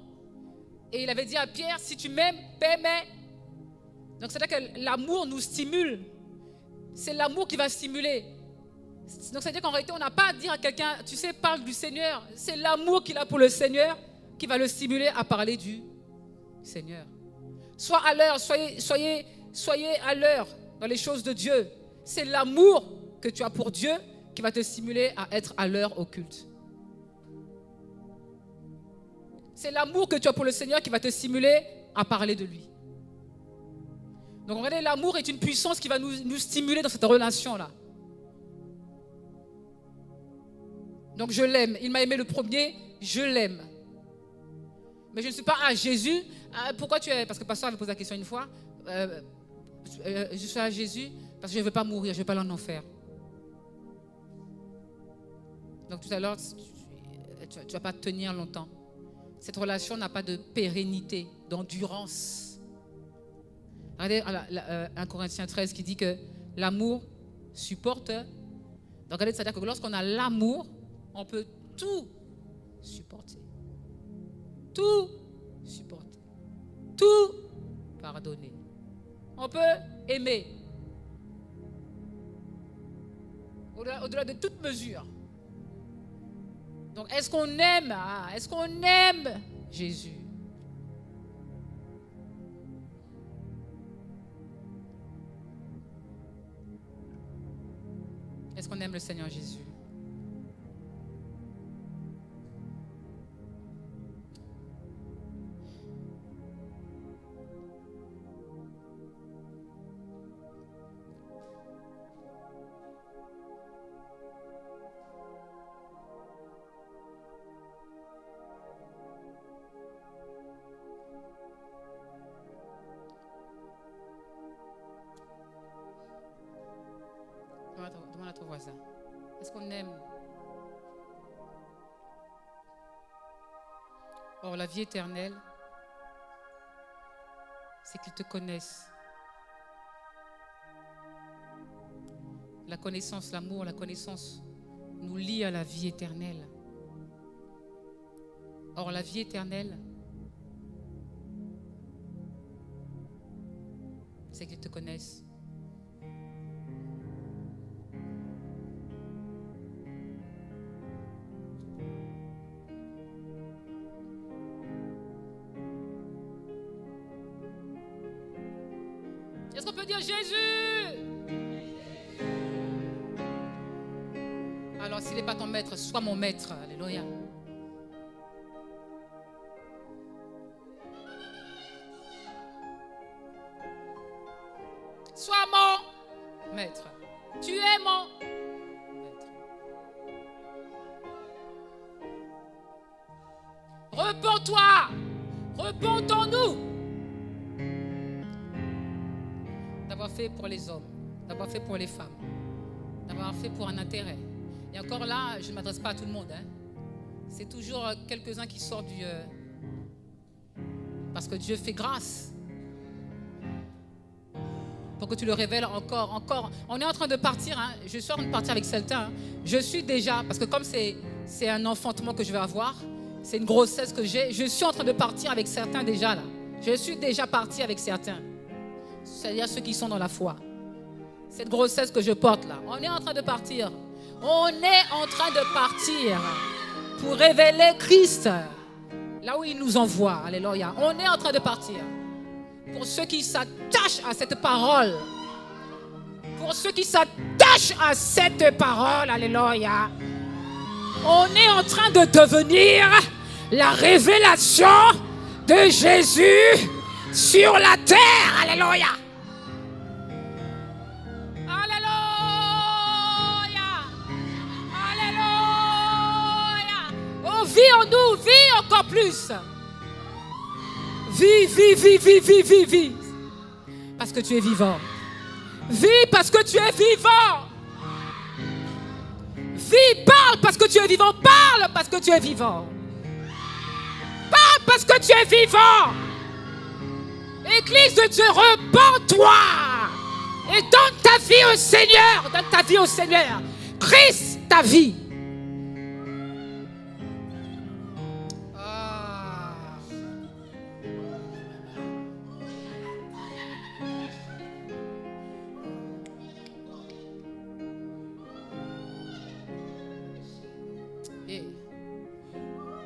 Et il avait dit à Pierre, si tu m'aimes, paie-moi. Donc c'est-à-dire que l'amour nous stimule. C'est l'amour qui va stimuler. Donc c'est-à-dire qu'en réalité, on n'a pas à dire à quelqu'un, tu sais, parle du Seigneur. C'est l'amour qu'il a pour le Seigneur qui va le stimuler à parler du Seigneur. Sois à l'heure, soyez à l'heure dans les choses de Dieu. C'est l'amour que tu as pour Dieu qui va te stimuler à être à l'heure au culte. C'est l'amour que tu as pour le Seigneur qui va te stimuler à parler de lui. Donc regardez, l'amour est une puissance qui va nous stimuler dans cette relation-là. Donc je l'aime. Il m'a aimé le premier, je l'aime. Mais je ne suis pas à Jésus. Pourquoi tu es... Parce que le pasteur avait posé la question une fois. Je suis à Jésus parce que je ne veux pas mourir, je ne veux pas aller en enfer. Donc tout à l'heure, tu ne vas pas tenir longtemps. Cette relation n'a pas de pérennité, d'endurance. Regardez 1 Corinthiens 13 qui dit que l'amour supporte. Donc regardez, c'est-à-dire que lorsqu'on a l'amour, on peut tout supporter. Tout supporter. Tout pardonner. On peut aimer. Au-delà de toute mesure. Donc est-ce qu'on aime? Est-ce qu'on aime Jésus? Est-ce qu'on aime le Seigneur Jésus? Demande à ton voisin. Est-ce qu'on aime? Or, la vie éternelle, c'est qu'ils te connaissent. La connaissance, l'amour, la connaissance nous lie à la vie éternelle. Or, la vie éternelle, c'est qu'ils te connaissent. Est-ce qu'on peut dire Jésus? Alors, s'il n'est pas ton maître, sois mon maître. Alléluia. Sois mon maître. Tu es mon maître. Repens-toi. Repentons-nous. D'avoir fait pour les hommes, d'avoir fait pour les femmes, d'avoir fait pour un intérêt. Et encore là, je ne m'adresse pas à tout le monde. C'est toujours quelques-uns qui sortent du... Parce que Dieu fait grâce. Pour que tu le révèles encore. On est en train de partir. Je suis en train de partir avec certains. Je suis déjà... Parce que comme c'est un enfantement que je vais avoir, c'est une grossesse que j'ai, je suis en train de partir avec certains déjà là. Je suis déjà parti avec certains. C'est-à-dire ceux qui sont dans la foi. Cette grossesse que je porte là, on est en train de partir. On est en train de partir pour révéler Christ là où il nous envoie. Alléluia. On est en train de partir. Pour ceux qui s'attachent à cette parole. Pour ceux qui s'attachent à cette parole. Alléluia. On est en train de devenir la révélation de Jésus sur la terre. Alléluia. Alléluia. Alléluia. Oh, vis en nous, vis encore plus. Vis, vis, vis, vis, vis, vis, vis. Parce que tu es vivant. Vis parce que tu es vivant. Vis, parle parce que tu es vivant. Parle parce que tu es vivant. Parle parce que tu es vivant. Église de Dieu, repens-toi. Et donne ta vie au Seigneur. Donne ta vie au Seigneur. Christ, ta vie.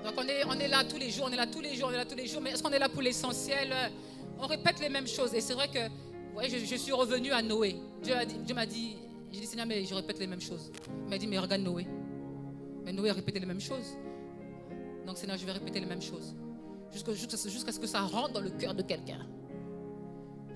Donc on est là tous les jours, mais est-ce qu'on est là pour l'essentiel? On répète les mêmes choses. Et c'est vrai que je suis revenu à Noé. Dieu m'a dit, j'ai dit Seigneur, mais je répète les mêmes choses. Il m'a dit, mais regarde Noé. Mais Noé a répété les mêmes choses. Donc Seigneur, je vais répéter les mêmes choses. Jusqu'à ce que ça rentre dans le cœur de quelqu'un.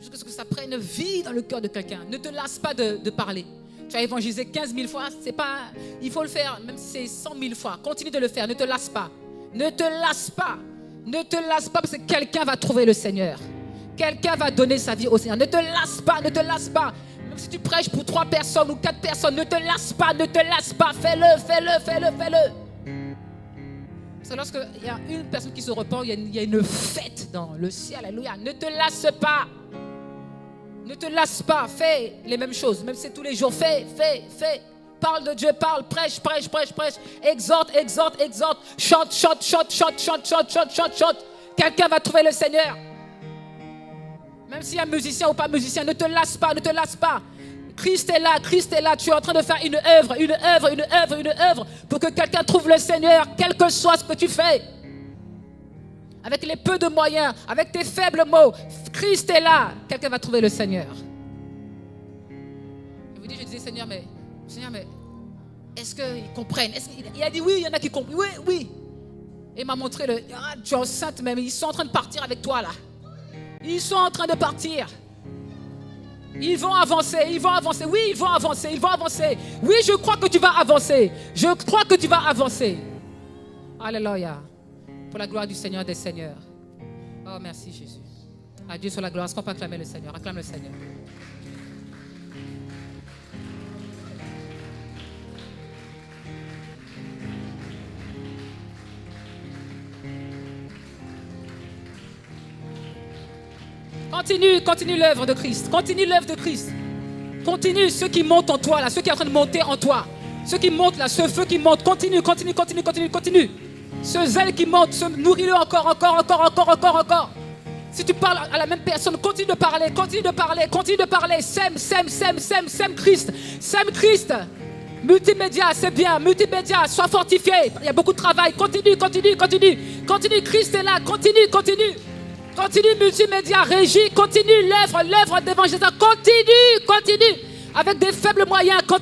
Jusqu'à ce que ça prenne vie dans le cœur de quelqu'un. Ne te lasse pas de parler. Tu as évangélisé 15 000 fois, c'est pas, il faut le faire, même si c'est 100 000 fois. Continue de le faire, ne te lasse pas. Ne te lasse pas. Ne te lasse pas parce que quelqu'un va trouver le Seigneur. Quelqu'un va donner sa vie au Seigneur. Ne te lasse pas, ne te lasse pas. Même si tu prêches pour 3 personnes ou 4 personnes, ne te lasse pas, ne te lasse pas. Fais-le, fais-le, fais-le, fais-le. C'est lorsqu'il y a une personne qui se repent, il y a une fête dans le ciel. Alléluia. Ne te lasse pas. Ne te lasse pas, fais les mêmes choses, même si c'est tous les jours, fais. Parle de Dieu, parle, prêche. Exhorte, chante. Quelqu'un va trouver le Seigneur. Même s'il y a un musicien ou pas musicien, ne te lasse pas. Christ est là, tu es en train de faire une œuvre pour que quelqu'un trouve le Seigneur, quel que soit ce que tu fais. Avec les peu de moyens, avec tes faibles mots, Christ est là. Quelqu'un va trouver le Seigneur. Je disais, Seigneur, mais est-ce qu'ils comprennent? Il a dit oui, il y en a qui comprennent. Oui. Et il m'a montré, tu es enceinte même, ils sont en train de partir avec toi là. Ils sont en train de partir. Ils vont avancer. Oui, ils vont avancer. Oui, je crois que tu vas avancer. Alléluia. Pour la gloire du Seigneur des Seigneurs. Oh, merci Jésus. À Dieu soit la gloire. Est-ce qu'on peut acclamer le Seigneur? Acclame le Seigneur. Continue l'œuvre de Christ. Continue ce qui monte en toi, là, ce qui est en train de monter en toi. Ce qui monte là, ce feu qui monte. Continue. Ce zèle qui monte, nourris-le encore. Si tu parles à la même personne, continue de parler. Sème Christ. Multimédia, c'est bien. Multimédia, sois fortifié. Il y a beaucoup de travail. Continue. Christ est là. Continue, multimédia, régie. Continue l'œuvre d'évangélisation. Continue. Avec des faibles moyens.